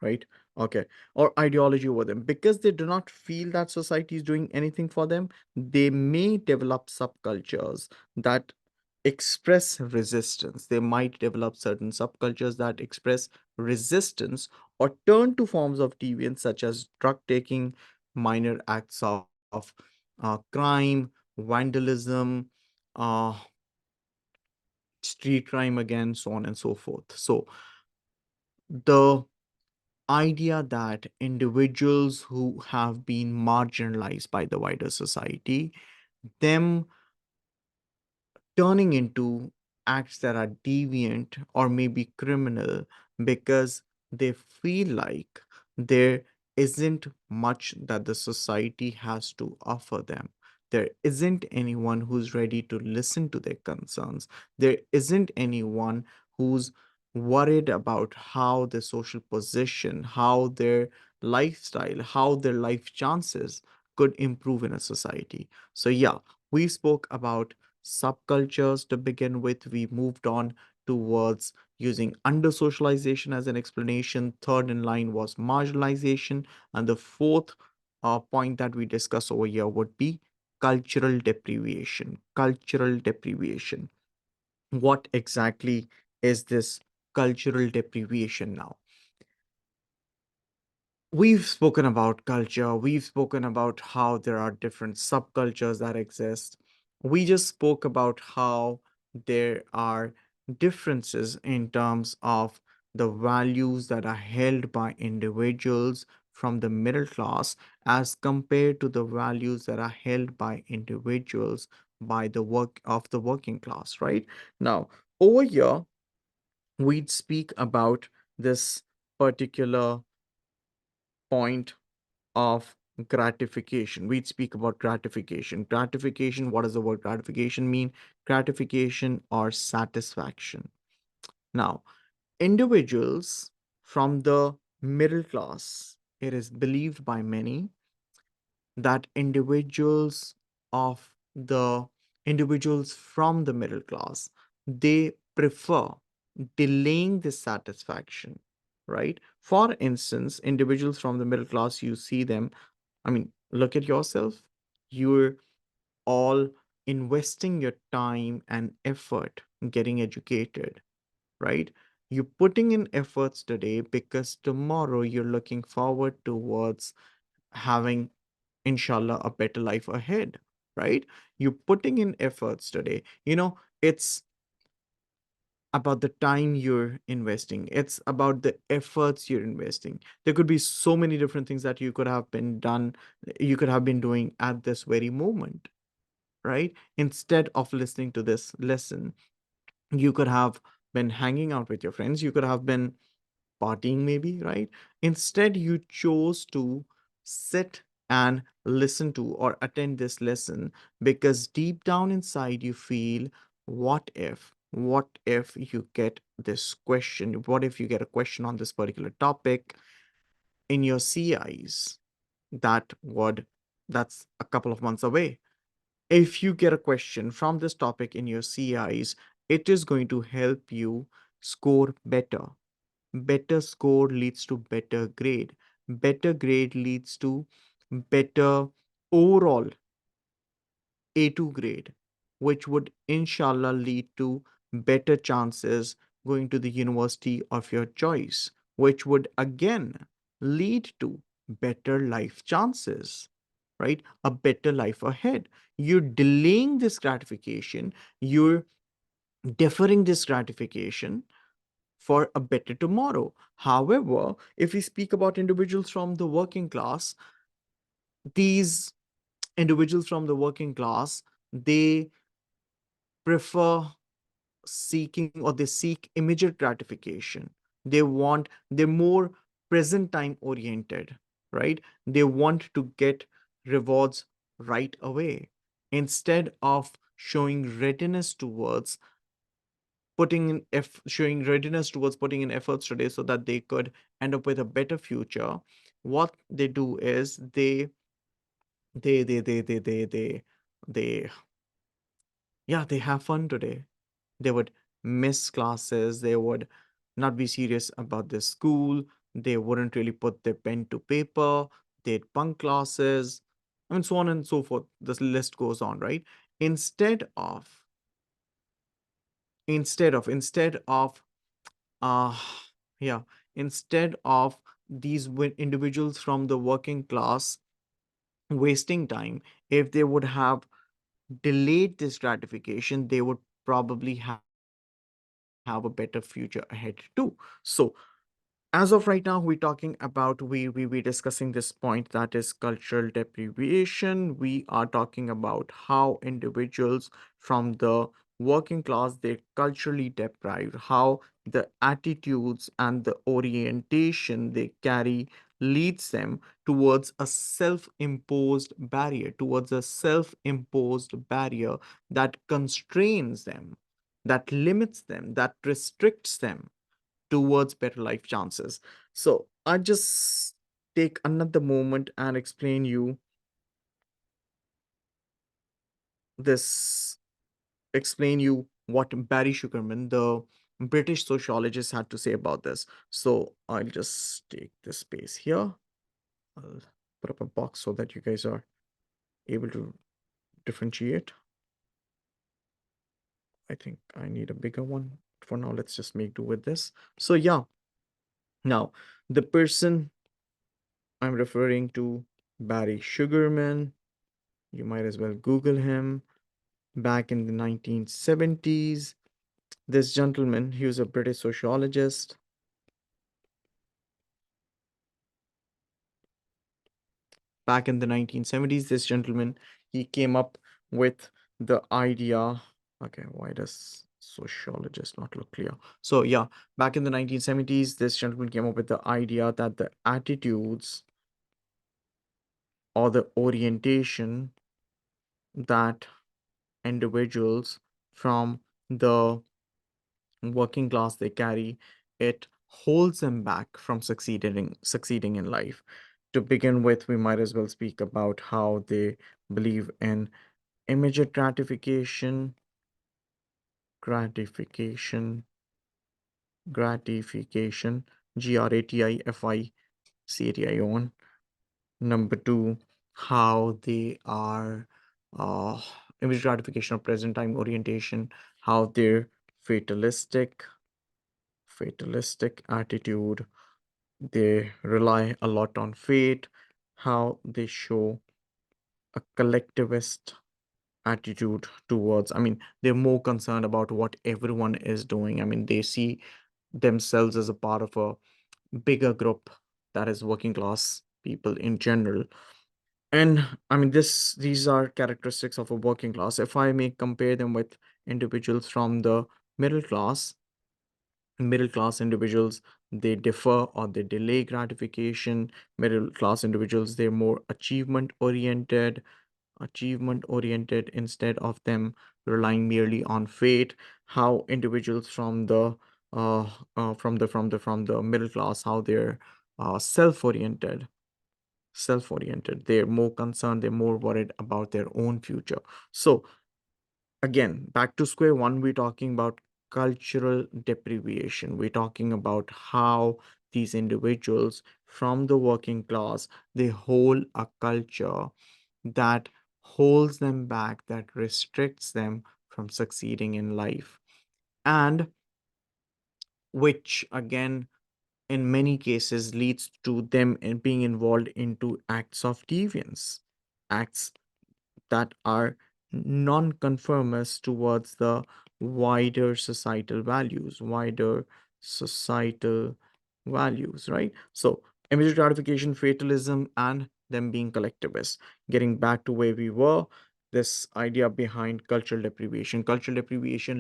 right? Okay. Or ideology over them. Because they do not feel that society is doing anything for them, they may develop subcultures that express resistance. They might develop certain subcultures that express resistance or turn to forms of deviance such as drug taking, minor acts of crime, vandalism, uh, street crime again, so on and so forth. So the idea that individuals who have been marginalized by the wider society, them turning into acts that are deviant or maybe criminal because they feel like there isn't much that the society has to offer them. There isn't anyone who's ready to listen to their concerns. There isn't anyone who's worried about how their social position, how their lifestyle, how their life chances could improve in a society. So, yeah, we spoke about subcultures to begin with. We moved on towards using under socialization as an explanation. Third in line was marginalization. And the fourth point that we discuss over here would be cultural deprivation. Cultural deprivation. What exactly is this cultural deprivation now? We've spoken about culture, we've spoken about how there are different subcultures that exist. We just spoke about how there are differences in terms of the values that are held by individuals from the middle class as compared to the values that are held by individuals by the work of the working class, right? Now, over here, we'd speak about this particular point of gratification. We'd speak about gratification. Gratification, what does the word gratification mean? Gratification or satisfaction. Now, individuals from the middle class, it is believed by many that of the individuals from the middle class, they prefer delaying this satisfaction, right? For instance, individuals from the middle class, you see them, I mean, look at yourself. You're all investing your time and effort getting educated, right? You're putting in efforts today because tomorrow you're looking forward towards having, inshallah, a better life ahead, right? You're putting in efforts today. It's about the time you're investing. It's about the efforts you're investing. There could be so many different things that you could have been doing at this very moment, right? Instead of listening to this lesson, you could have been hanging out with your friends, you could have been partying maybe, right? Instead, you chose to sit and listen to or attend this lesson because deep down inside you feel, what if? what if you get this question? What if you get a question on this particular topic in your CIs? That would, that's a couple of months away. If you get a question from this topic in your CIs, it is going to help you score better. Better score leads to better grade. Better grade leads to better overall A2 grade, which would inshallah lead to better chances going to the university of your choice, which would again lead to better life chances, right? A better life ahead. You're delaying this gratification, you're deferring this gratification for a better tomorrow. However, if we speak about individuals from the working class, these individuals from the working class, they prefer seeking, or they seek immediate gratification. They're more present time oriented, right? They want to get rewards right away instead of showing readiness towards putting in efforts today so that they could end up with a better future. What they do is they yeah, they have fun today. They would miss classes, they would not be serious about their school, they wouldn't really put their pen to paper, they'd bunk classes, and so on and so forth. The list goes on, right? Instead of, instead of, uh, yeah, instead of these individuals from the working class wasting time, if they would have delayed this gratification, they would probably have a better future ahead too. So as of right now, we're talking about, we discussing this point, that is cultural deprivation. We are talking about how individuals from the working class, they're culturally deprived, how the attitudes and the orientation they carry leads them towards a self-imposed barrier that constrains them, that limits them, that restricts them towards better life chances. So I just take another moment and this explain you what Barry Sugarman, the British sociologist, had to say about this. So I'll just take this space here. I'll put up a box so that you guys are able to differentiate. I think I need a bigger one. For now, let's just make do with this. So yeah, now the person I'm referring to, Barry Sugarman, you might as well Google him. Back in the 1970s, this gentleman, he was a British sociologist. Back in the 1970s, this gentleman, he came up with the idea. Okay, why does sociologist not look clear? So yeah, back in the 1970s, this gentleman came up with the idea that the attitudes or the orientation that individuals from the working class they carry, it holds them back from succeeding in life. To begin with, we might as well speak about how they believe in immediate gratification, gratification, gratification. Number two, how they are uh, image gratification or present time orientation, how they're fatalistic, fatalistic attitude. They rely a lot on fate, how they show a collectivist attitude towards, I mean, they're more concerned about what everyone is doing. I mean, they see themselves as a part of a bigger group, that is working class people in general. And I mean, these are characteristics of a working class. If I may compare them with individuals from the middle class, middle class individuals, they defer or they delay gratification. Middle class individuals, they're more achievement oriented instead of them relying merely on fate, how individuals from the middle class, how they're self-oriented, they're more concerned, they're more worried about their own future. So again, back to square one, we're talking about cultural deprivation. We're talking about how these individuals from the working class, they hold a culture that holds them back, that restricts them from succeeding in life, and which again in many cases leads to them in being involved into acts of deviance, acts that are non-conformist towards the wider societal values, right? So immediate gratification, fatalism, and them being collectivist. Getting back to where we were, this idea behind cultural deprivation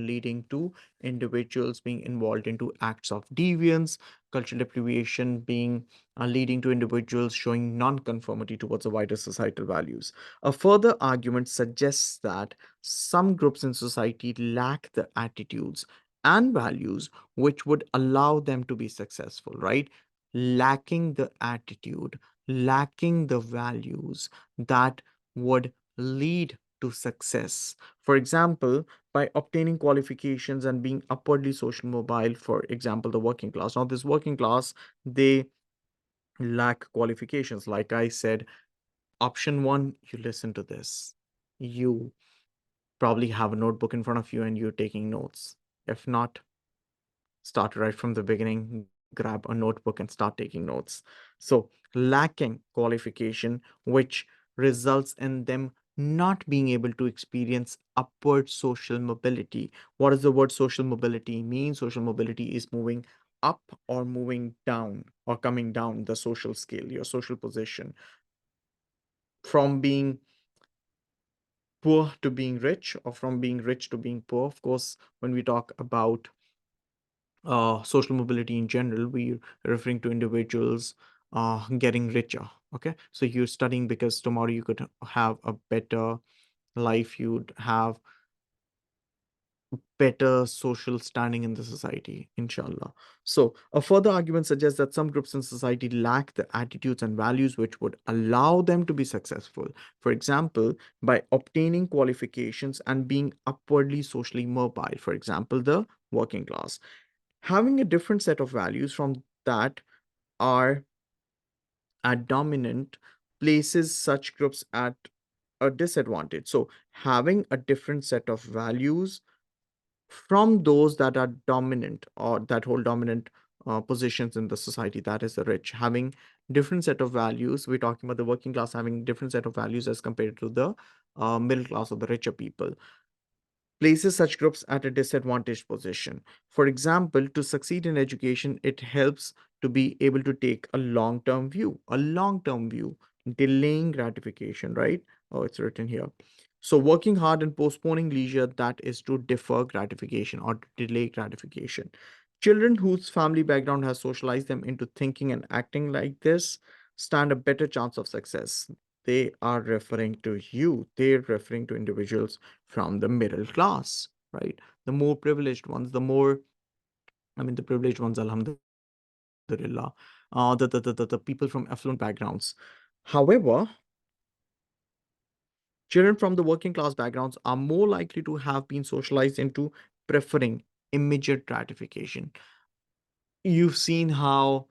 leading to individuals being involved into acts of deviance, cultural deprivation being leading to individuals showing non-conformity towards the wider societal values. A further argument suggests that some groups in society lack the attitudes and values which would allow them to be successful, right? Lacking the attitude, lacking the values that would lead to success. For example, by obtaining qualifications and being upwardly social mobile, for example, the working class. Now, this working class, they lack qualifications. Like I said, option one, you listen to this. You probably have a notebook in front of you and you're taking notes. If not, start right from the beginning, grab a notebook and start taking notes. So, lacking qualification, which results in them not being able to experience upward social mobility. What does the word social mobility mean? Social mobility is moving up or moving down or coming down the social scale, your social position, from being poor to being rich or from being rich to being poor. Of course, when we talk about social mobility in general, we're referring to individuals getting richer. Okay, so you're studying because tomorrow you could have a better life, you'd have better social standing in the society, inshallah. So, a further argument suggests that some groups in society lack the attitudes and values which would allow them to be successful. For example, by obtaining qualifications and being upwardly socially mobile, for example, the working class. Having a different set of values from that are dominant places such groups at a disadvantage. So, having a different set of values from those that are dominant or that hold dominant positions in the society, that is the rich, having different set of values. We're talking about the working class having different set of values as compared to the middle class or the richer people, places such groups at a disadvantaged position. For example, to succeed in education, it helps to be able to take a long term view, delaying gratification, right? Oh, it's written here. So, working hard and postponing leisure, that is to defer gratification or to delay gratification. Children whose family background has socialized them into thinking and acting like this stand a better chance of success. They are referring to you, they're referring to individuals from the middle class, right? The more privileged ones, the privileged ones, alhamdulillah, the people from affluent backgrounds. However, children from the working class backgrounds are more likely to have been socialized into preferring immediate gratification. You've seen how,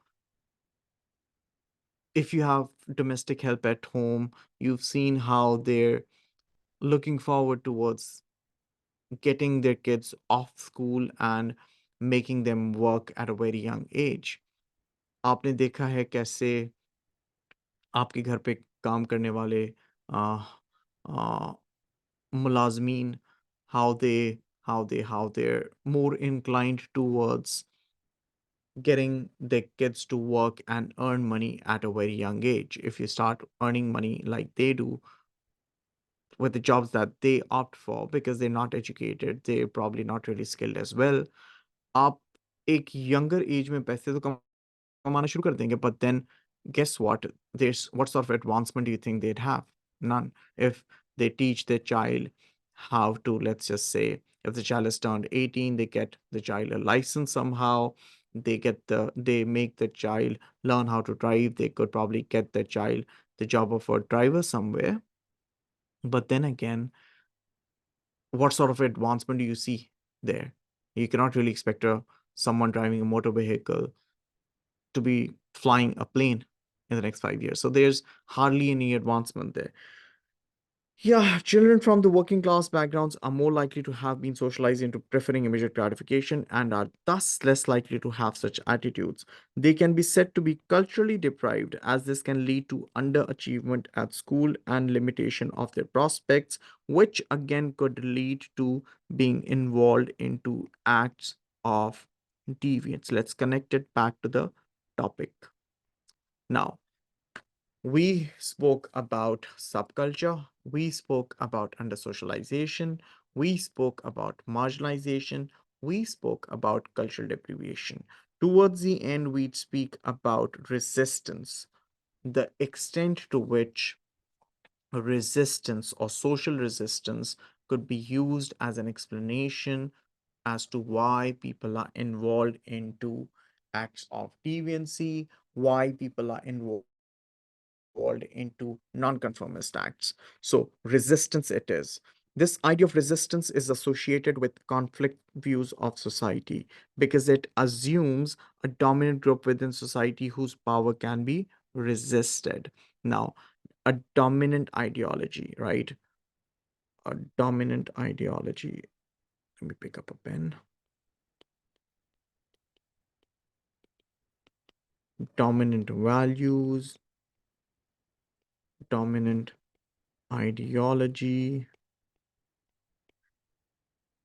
if you have domestic help at home, you've seen how they're looking forward towards getting their kids off school and making them work at a very young age. आपने देखा है कैसे आपके घर पे काम करने वाले आ, आ, मुलाजमीन, how they how they're more inclined towards getting their kids to work and earn money at a very young age. If you start earning money like they do with the jobs that they opt for because they're not educated, they're probably not really skilled as well, आप एक younger age में पैसे तो कमाना शुरू कर देंगे, but then guess what? There's what sort of advancement do you think they'd have? None. If they teach their child how to, let's just say, if the child has turned 18, they get the child a license somehow. They make the child learn how to drive. They could probably get the child the job of a driver somewhere. But then again, what sort of advancement do you see there? You cannot really expect someone driving a motor vehicle to be flying a plane in the next 5 years. So there's hardly any advancement there. Yeah, children from the working class backgrounds are more likely to have been socialized into preferring immediate gratification and are thus less likely to have such attitudes. They can be said to be culturally deprived, as this can lead to underachievement at school and limitation of their prospects, which again could lead to being involved into acts of deviance. Let's connect it back to the topic. Now, we spoke about subculture, we spoke about undersocialization, we spoke about marginalization, we spoke about cultural deprivation. Towards the end, we'd speak about resistance, the extent to which resistance or social resistance could be used as an explanation as to why people are involved into acts of deviancy, why people are involved into non-conformist acts. So resistance it is. This idea of resistance is associated with conflict views of society because it assumes a dominant group within society whose power can be resisted. Now, a dominant ideology, right? A dominant ideology. Let me pick up a pen. Dominant values, dominant ideology.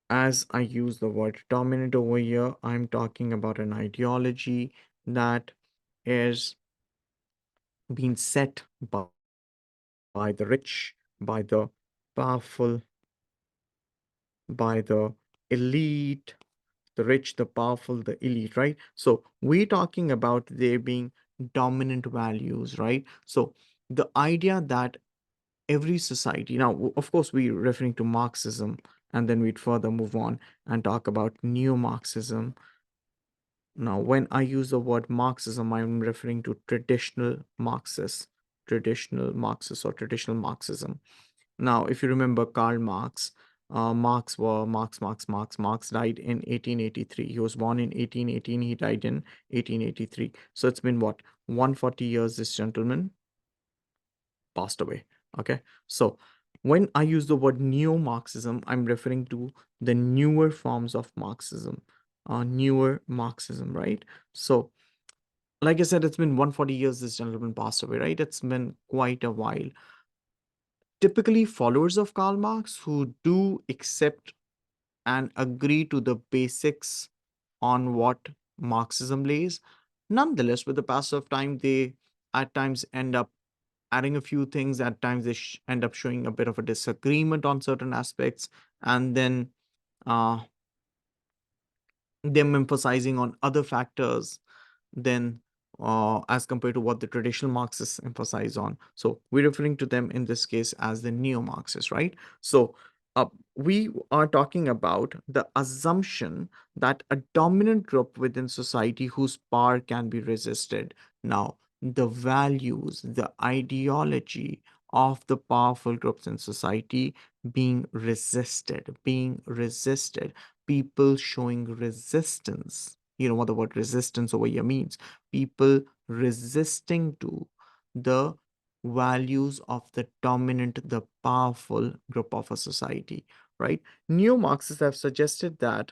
As I use the word dominant over here, I'm talking about an ideology that is being set by the rich, by the powerful, by the elite, the rich, the powerful, the elite, right? So we're talking about there being dominant values, right? So the idea that every society, now, of course, we're referring to Marxism, and then we'd further move on and talk about neo-Marxism. Now, when I use the word Marxism, I'm referring to traditional Marxists or traditional Marxism. Now, if you remember Karl Marx, Marx died in 1883. He was born in 1818, he died in 1883. So it's been what, 140 years this gentleman passed away. Okay. So when I use the word neo-Marxism, I'm referring to the newer forms of Marxism, newer Marxism, right? So, like I said, it's been 140 years this gentleman passed away, right? It's been quite a while. Typically, followers of Karl Marx who do accept and agree to the basics on what Marxism lays, nonetheless, with the passage of time, they at times end up adding a few things. At times, they end up showing a bit of a disagreement on certain aspects, and then uh, them emphasizing on other factors than as compared to what the traditional Marxists emphasize on. So we're referring to them in this case as the neo-Marxists, right? So uh, we are talking about the assumption that a dominant group within society whose power can be resisted. Now, the values, the ideology of the powerful groups in society being resisted, people showing resistance. You know what the word resistance over here means. People resisting to the values of the dominant, the powerful group of a society, right? Neo Marxists have suggested that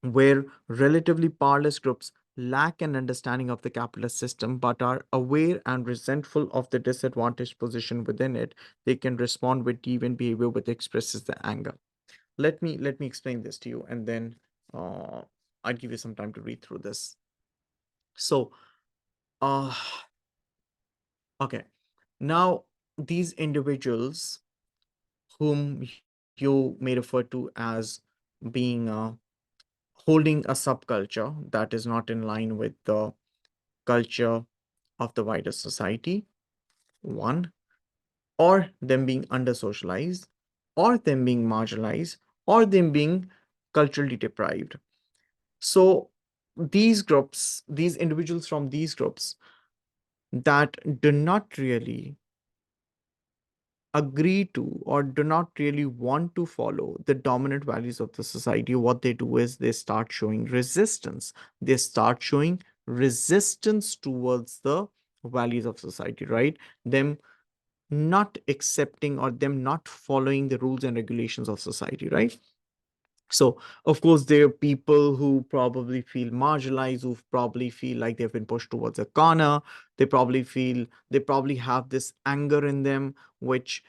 where relatively powerless groups lack an understanding of the capitalist system but are aware and resentful of the disadvantaged position within it, they can respond with deviant behavior which expresses the anger. Let me explain this to you, and then uh, I'll give you some time to read through this. So, uh, okay. Now, these individuals whom you may refer to as being holding a subculture that is not in line with the culture of the wider society, one, or them being under socialized, or them being marginalized, or them being culturally deprived. So these groups, these individuals from these groups that do not really agree to or do not really want to follow the dominant values of the society, what they do is they start showing resistance. They start showing resistance towards the values of society, right? Them not accepting or them not following the rules and regulations of society, right? So, of course, there are people who probably feel marginalized, who probably feel like they've been pushed towards a corner. They probably have this anger in them, which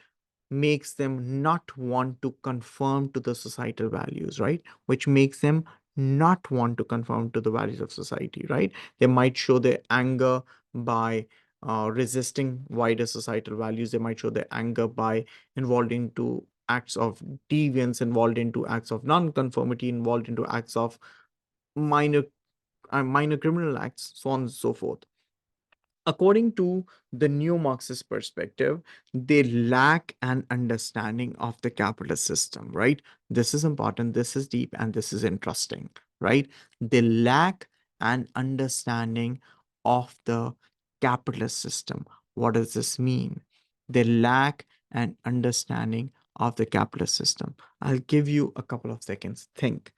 makes them not want to conform to the societal values, right? Which makes them not want to conform to the values of society, right? They might show their anger by resisting wider societal values. They might show their anger by involved into acts of deviance, involved into acts of non-conformity, involved into acts of minor minor criminal acts, so on and so forth. According to the neo Marxist perspective, they lack an understanding of the capitalist system, right? This is important, this is deep, and this is interesting, right? They lack an understanding of the capitalist system. What does this mean? They lack an understanding of the capitalist system. I'll give you a couple of seconds. Think.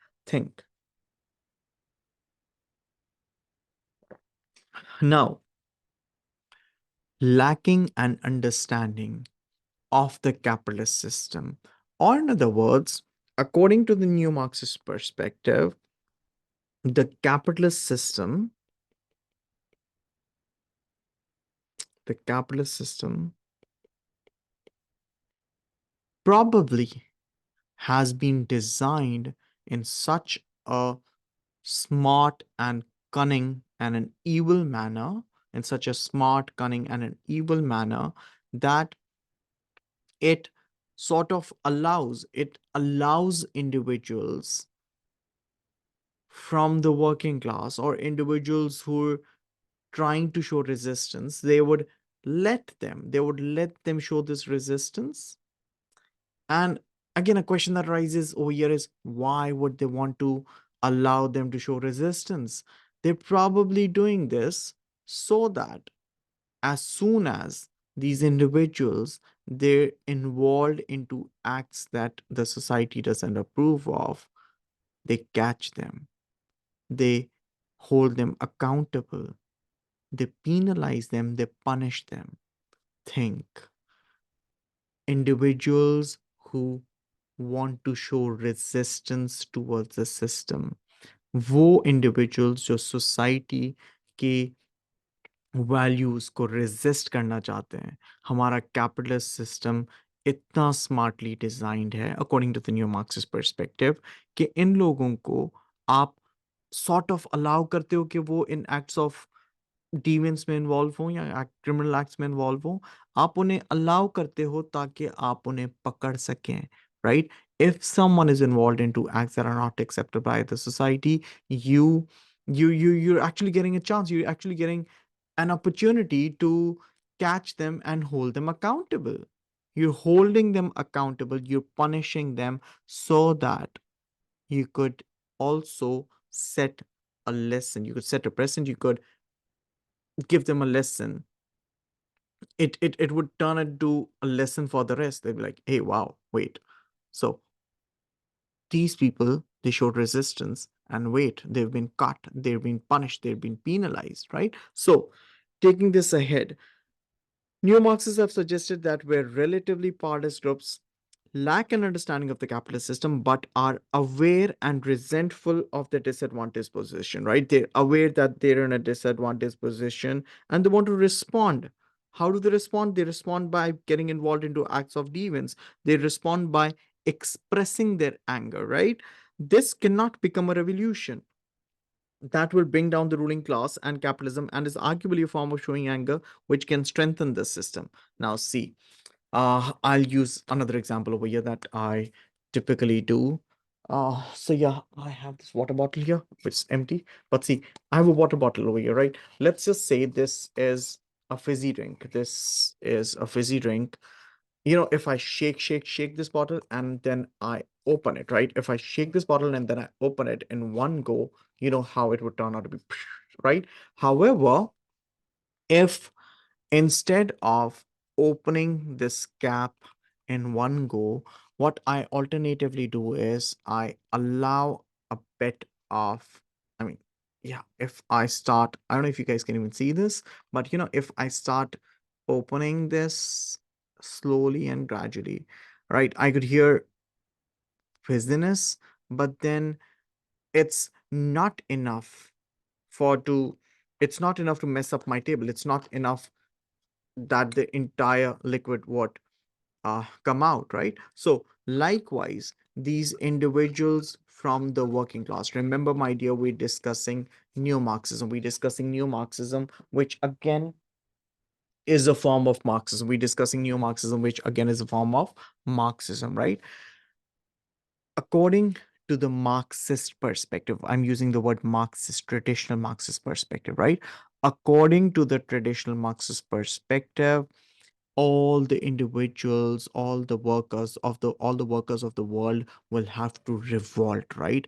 Now, lacking an understanding of the capitalist system. Or, in other words, according to the neo Marxist perspective, the capitalist system, the capitalist system probably has been designed in such a smart and cunning and an evil manner, in such a smart, cunning, and an evil manner that it it allows individuals from the working class or individuals who are trying to show resistance. They would let them show this resistance. And again, a question that rises over here is, why would they want to allow them to show resistance? They're probably doing this so that as soon as these individuals, they're involved into acts that the society doesn't approve of, they catch them, they hold them accountable, they penalize them, they punish them. Think, individuals who want to show resistance towards the system, वो individuals जो society के values को resist करना चाहते हैं. हमारा capitalist system इतना smartly designed है according to the new Marxist perspective कि इन लोगों को आप सॉर्ट ऑफ अलाउ करते हो कि वो इन एक्ट्स ऑफ डिवियंस में इन्वॉल्व हो या क्रिमिनल एक्ट्स में इन्वॉल्व हो. आप उन्हें अलाउ करते हो ताकि आप उन्हें पकड़ सकें, right? If someone is involved into acts that are not accepted by the society, you're actually getting a chance. You're actually getting an opportunity to catch them and hold them accountable. You're holding them accountable. You're punishing them so that you could also set a lesson. You could set a precedent. You could give them a lesson. It would turn into a lesson for the rest. They'd be like, hey, wow, wait. So these people, they showed resistance, and wait, they've been cut, they've been punished, they've been penalized, right? So taking this ahead, neo-Marxists have suggested that where relatively powerless groups lack an understanding of the capitalist system but are aware and resentful of their disadvantaged position, right? They're aware that they're in a disadvantaged position and they want to respond. How do they respond? They respond by getting involved into acts of deviance. They respond by expressing their anger, right? This cannot become a revolution that will bring down the ruling class and capitalism and is arguably a form of showing anger which can strengthen the system. Now, see, I'll use another example over here that I typically do. So yeah, I have this water bottle here, which is empty. But see, I have a water bottle over here, right? Let's just say this is a fizzy drink. This is a fizzy drink. if I shake this bottle and then I open it, right? If I shake this bottle and then I open it in one go, you know how it would turn out to be, right? However, if instead of opening this cap in one go, what I alternatively do is I allow a bit of, I mean, yeah, if I start, I don't know if you guys can even see this, but if I start opening this slowly and gradually, right, I could hear fizziness, but then it's not enough for to, it's not enough to mess up my table. It's not enough that the entire liquid would come out, right? So likewise, these individuals from the working class, remember, my dear, we're discussing neo-Marxism, which again is a form of Marxism. We're discussing neo-Marxism, which again is a form of Marxism, right? According to the Marxist perspective, I'm using the word Marxist, traditional Marxist perspective, right? According to the traditional Marxist perspective, all the individuals, all the workers of the world will have to revolt, right?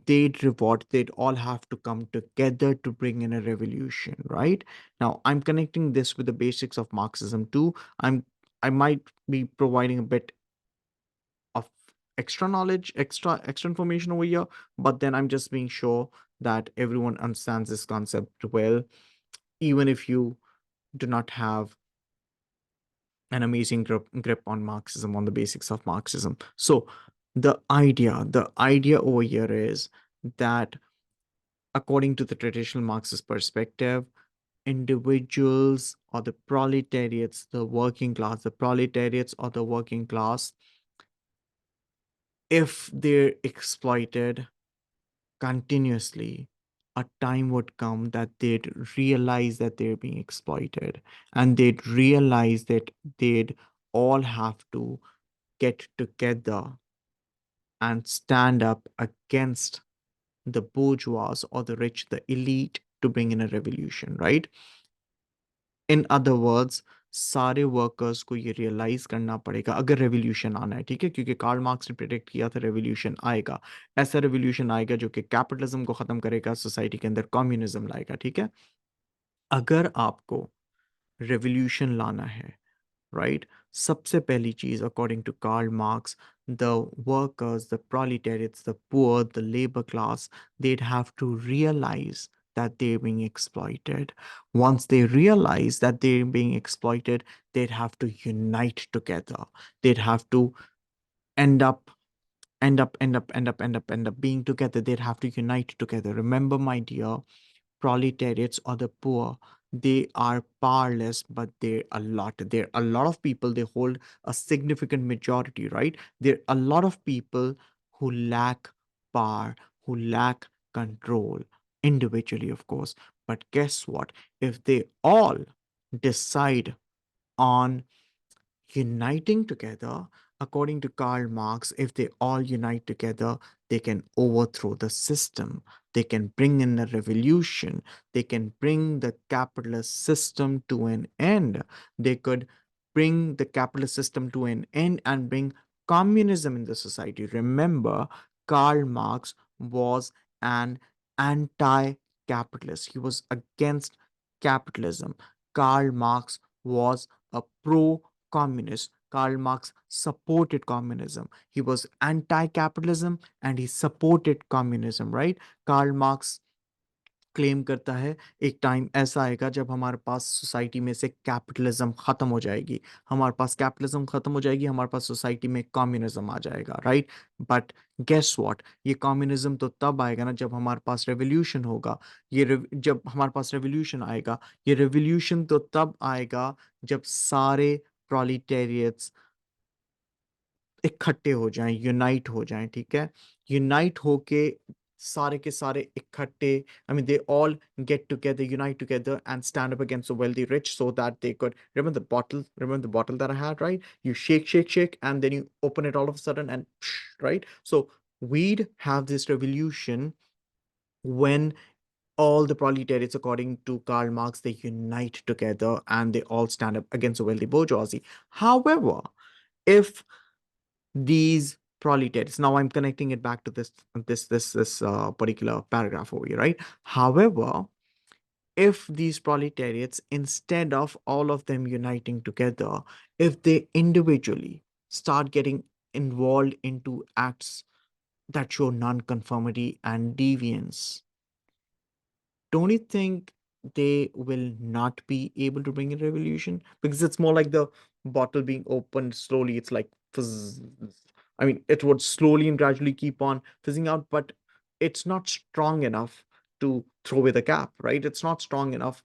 They'd revolt, they'd all have to come together to bring in a revolution, right? Now, I'm connecting this with the basics of Marxism too. I might be providing a bit of extra knowledge, extra information over here, but then I'm just being sure that everyone understands this concept well, even if you do not have an amazing grip on Marxism, on the basics of Marxism. So the idea over here is that according to the traditional Marxist perspective, individuals or the proletariats, the working class, the proletariats or the working class, if they're exploited continuously, a time would come that they'd realize that they're being exploited, and they'd realize that they'd all have to get together and stand up against the bourgeois or the rich, the elite, to bring in a revolution, right? In other words, सारे workers को ये realise करना पड़ेगा अगर revolution आना है, ठीक है, क्योंकि कार्ल मार्क्स ने प्रेडिक्ट किया था रेवोल्यूशन आएगा। ऐसा रेवोल्यूशन आएगा जो कि कैपिटलिज्म को खत्म करेगा, सोसाइटी के अंदर कम्युनिज्म लाएगा, ठीक है। अगर आपको रेवोल्यूशन लाना है, right? सबसे पहली चीज, according to Karl Marx, the workers, the proletariats, the poor, the labor class, they'd have to realize that they're being exploited. Once they realize that they're being exploited, they'd have to unite together. They'd have to end up end up being together. They'd have to unite together. Remember, my dear, proletariats or the poor, they are powerless, but they're a lot of people, they hold a significant majority, right? There are a lot of people who lack power, who lack control, individually, of course. But guess what? If they all decide on uniting together, according to Karl Marx, if they all unite together, they can overthrow the system. They can bring in a revolution. They can bring the capitalist system to an end. They could bring the capitalist system to an end and bring communism in the society. Remember, Karl Marx was an anti capitalist, he was against capitalism. Karl Marx was a pro communist. Karl Marx supported communism. He was anti-capitalism and he supported communism, right? Karl Marx claim करता है एक time ऐसा आएगा जब हमारे पास society में से capitalism खत्म हो जाएगी, हमारे पास कैपिटलिज्म खत्म हो जाएगी, हमारे पास सोसाइटी में कम्युनिज्म आ जाएगा, राइट? बट गेस व्हाट, ये कम्युनिज्म तो तब आएगा ना जब हमारे पास रेवोल्यूशन होगा। जब हमारे पास रेवोल्यूशन आएगा, ये रेवोल्यूशन तो तब आएगा जब सारे प्रोलिटेरियट्स इकट्ठे हो जाएं, यूनाइट हो जाएं, ठीक है। यूनाइट होके सारे के सारे इकट्ठे, I mean they all get together, unite together and stand up against the wealthy rich so that they could remember the bottle that I had, right? You shake and then you open it all of a sudden and right? So we'd have this revolution when all the proletariats, according to Karl Marx, they unite together and they all stand up against the wealthy bourgeoisie. However, If these proletariats, now I'm connecting it back to this particular paragraph over here, right? However, if these proletariats, instead of all of them uniting together, if they individually start getting involved into acts that show nonconformity and deviance, don't you think they will not be able to bring in revolution? Because it's more like the bottle being opened slowly. It's like fizz. I mean, it would slowly and gradually keep on fizzing out, but it's not strong enough to throw away the cap, right? It's not strong enough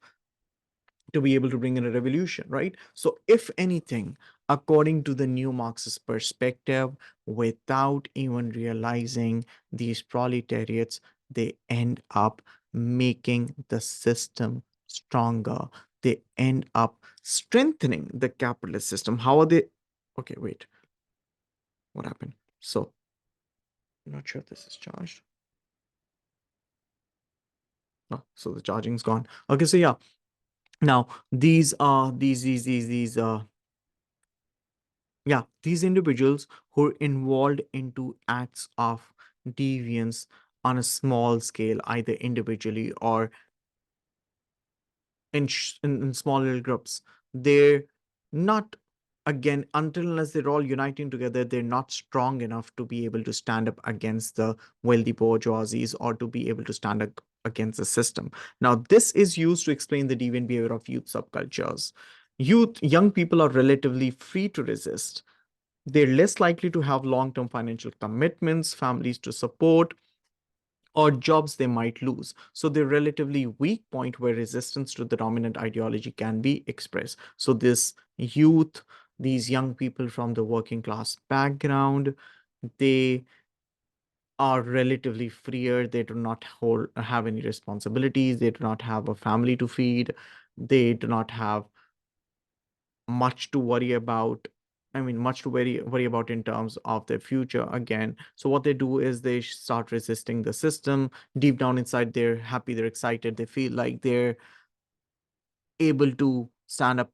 to be able to bring in a revolution, right? So, if anything, according to the new Marxist perspective, without even realizing these proletariats, they end up making the system stronger. They end up strengthening the capitalist system. How are they? Okay, wait, what happened? So, I'm not sure if this is charged. No, so the charging's gone. Okay, so yeah, now these are these yeah, these individuals who are involved into acts of deviance on a small scale, either individually or in small little groups, they're not, again, until unless they're all uniting together, they're not strong enough to be able to stand up against the wealthy bourgeoisies or to be able to stand up against the system. Now, this is used to explain the deviant behavior of youth subcultures. Young people are relatively free to resist. They're less likely to have long term financial commitments, families to support, or jobs they might lose. So, they're relatively weak point where resistance to the dominant ideology can be expressed. So, this youth, these young people from the working class background, they are relatively freer. They do not have any responsibilities. They do not have a family to feed. They do not have much to worry about. I mean, much to worry about in terms of their future again. So what they do is they start resisting the system. Deep down inside, they're happy, they're excited, they feel like they're able to stand up.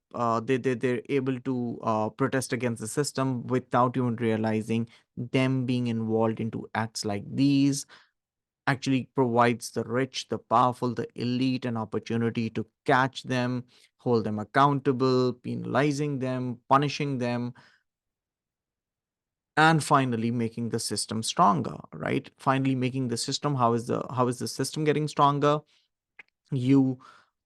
They're able to protest against the system without even realizing them being involved into acts like these actually provides the rich, the powerful, the elite an opportunity to catch them, hold them accountable, penalizing them, punishing them, and finally making the system stronger, right? Finally making the system, how is the system getting stronger? You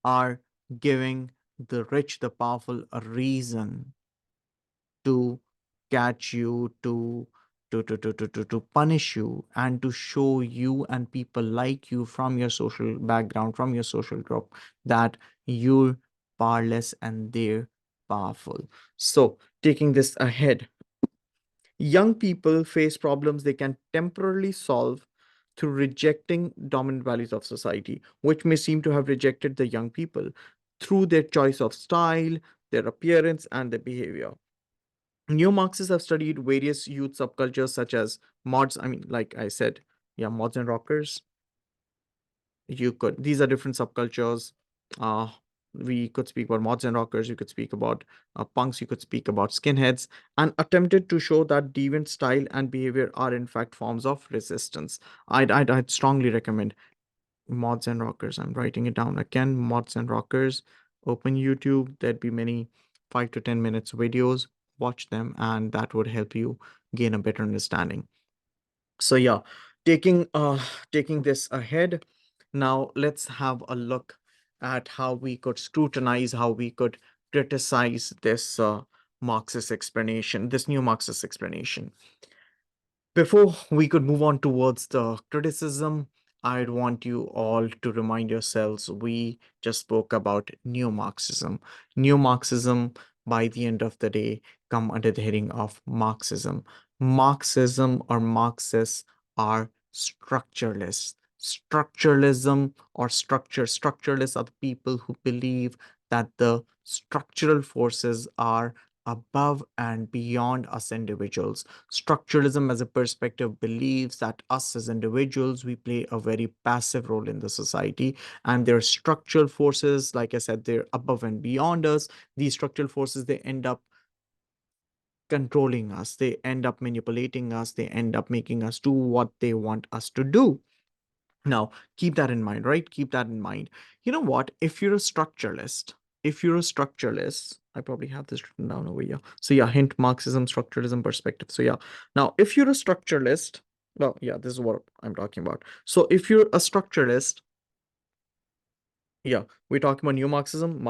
are giving the rich, the powerful a reason to catch you, to punish you, and to show you and people like you from your social background, from your social group, that you're powerless and they're powerful. So, taking this ahead, young people face problems they can temporarily solve through rejecting dominant values of society, which may seem to have rejected the young people through their choice of style, their appearance, and their behavior. Neo Marxists have studied various youth subcultures such as mods. I mean, like I said, yeah, mods and rockers. These are different subcultures. Uh, we could speak about mods and rockers. You could speak about punks. You could speak about skinheads, and attempted to show that deviant style and behavior are in fact forms of resistance. I'd strongly recommend mods and rockers. I'm writing it down again. Mods and rockers. Open YouTube. There'd be many 5 to 10 minutes videos. Watch them, and that would help you gain a better understanding. So yeah, taking this ahead, now let's have a look at how we could scrutinize, how we could criticize this Marxist explanation, this new Marxist explanation. Before we could move on towards the criticism, I'd want you all to remind yourselves we just spoke about neo Marxism. Neo Marxism, by the end of the day, come under the heading of Marxism. Marxism or Marxists are structuralists. Structuralism or structuralists are the people who believe that the structural forces are above and beyond us individuals. Structuralism as a perspective believes that us as individuals, we play a very passive role in the society, and there are structural forces, like I said, they're above and beyond us. These structural forces, they end up controlling us. They end up manipulating us. They end up making us do what they want us to do. Now, keep that in mind, right? Keep that in mind. You know what? If you're a structuralist, I probably have this written down over here. So yeah, hint Marxism, structuralism perspective. So yeah, now if you're a structuralist, well, yeah, this is what I'm talking about. So if you're a structuralist, yeah, we're talking about new Marxism,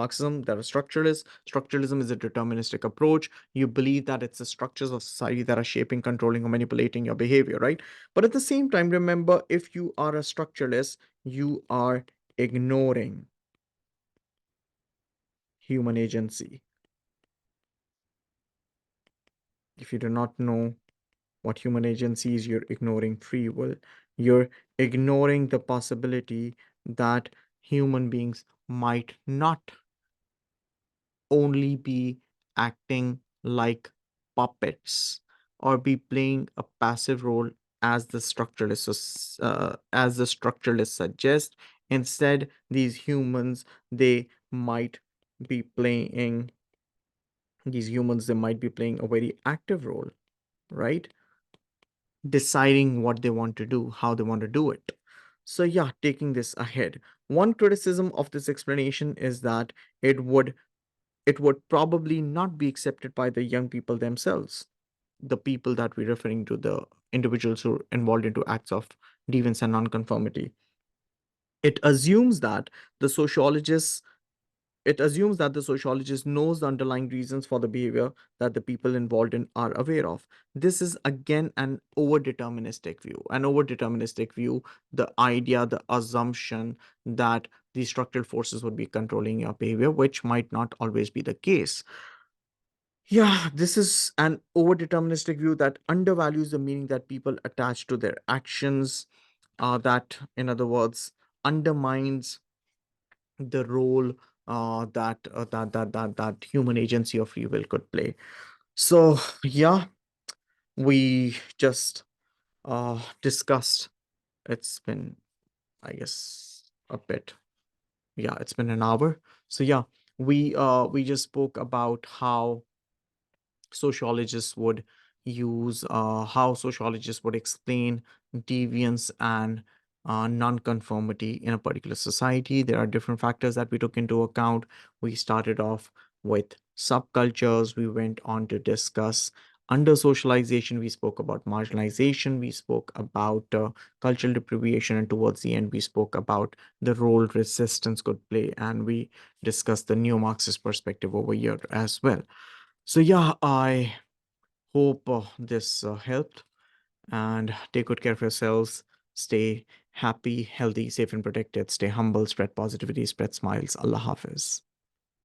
that are structuralist. Structuralism is a deterministic approach. You believe that it's the structures of society that are shaping, controlling, or manipulating your behavior, right? But at the same time, remember, if you are a structuralist, you are ignoring human agency. If you do not know what human agency is, you're ignoring free will. You're ignoring the possibility that human beings might not only be acting like puppets or be playing a passive role as the structuralists suggest. Instead, these humans, they might be playing they might be playing a very active role, right? Deciding what they want to do, how they want to do it. So yeah, taking this ahead, one criticism of this explanation is that it would it would probably not be accepted by the young people themselves, the people that we're referring to, the individuals who are involved into acts of deviance and nonconformity. It assumes that the sociologists it assumes that the sociologist knows the underlying reasons for the behavior that the people involved in are aware of. This is again an over-deterministic view. An over-deterministic view, the idea, the assumption that these structural forces would be controlling your behavior, which might not always be the case. Yeah, this is an over-deterministic view that undervalues the meaning that people attach to their actions, that, in other words, undermines the role that human agency of free will could play. So yeah, we just discussed. It's been, I guess, a bit. Yeah, it's been an hour. So yeah, we just spoke about how sociologists would explain deviance and nonconformity in a particular society. There are different factors that we took into account. We started off with subcultures. We went on to discuss under socialization. We spoke about marginalization. We spoke about cultural deprivation. And towards the end, we spoke about the role resistance could play. And we discussed the neo Marxist perspective over here as well. So yeah, I hope this helped, and take good care of yourselves. Stay happy, healthy, safe, and protected. Stay humble, spread positivity, spread smiles. Allah Hafiz.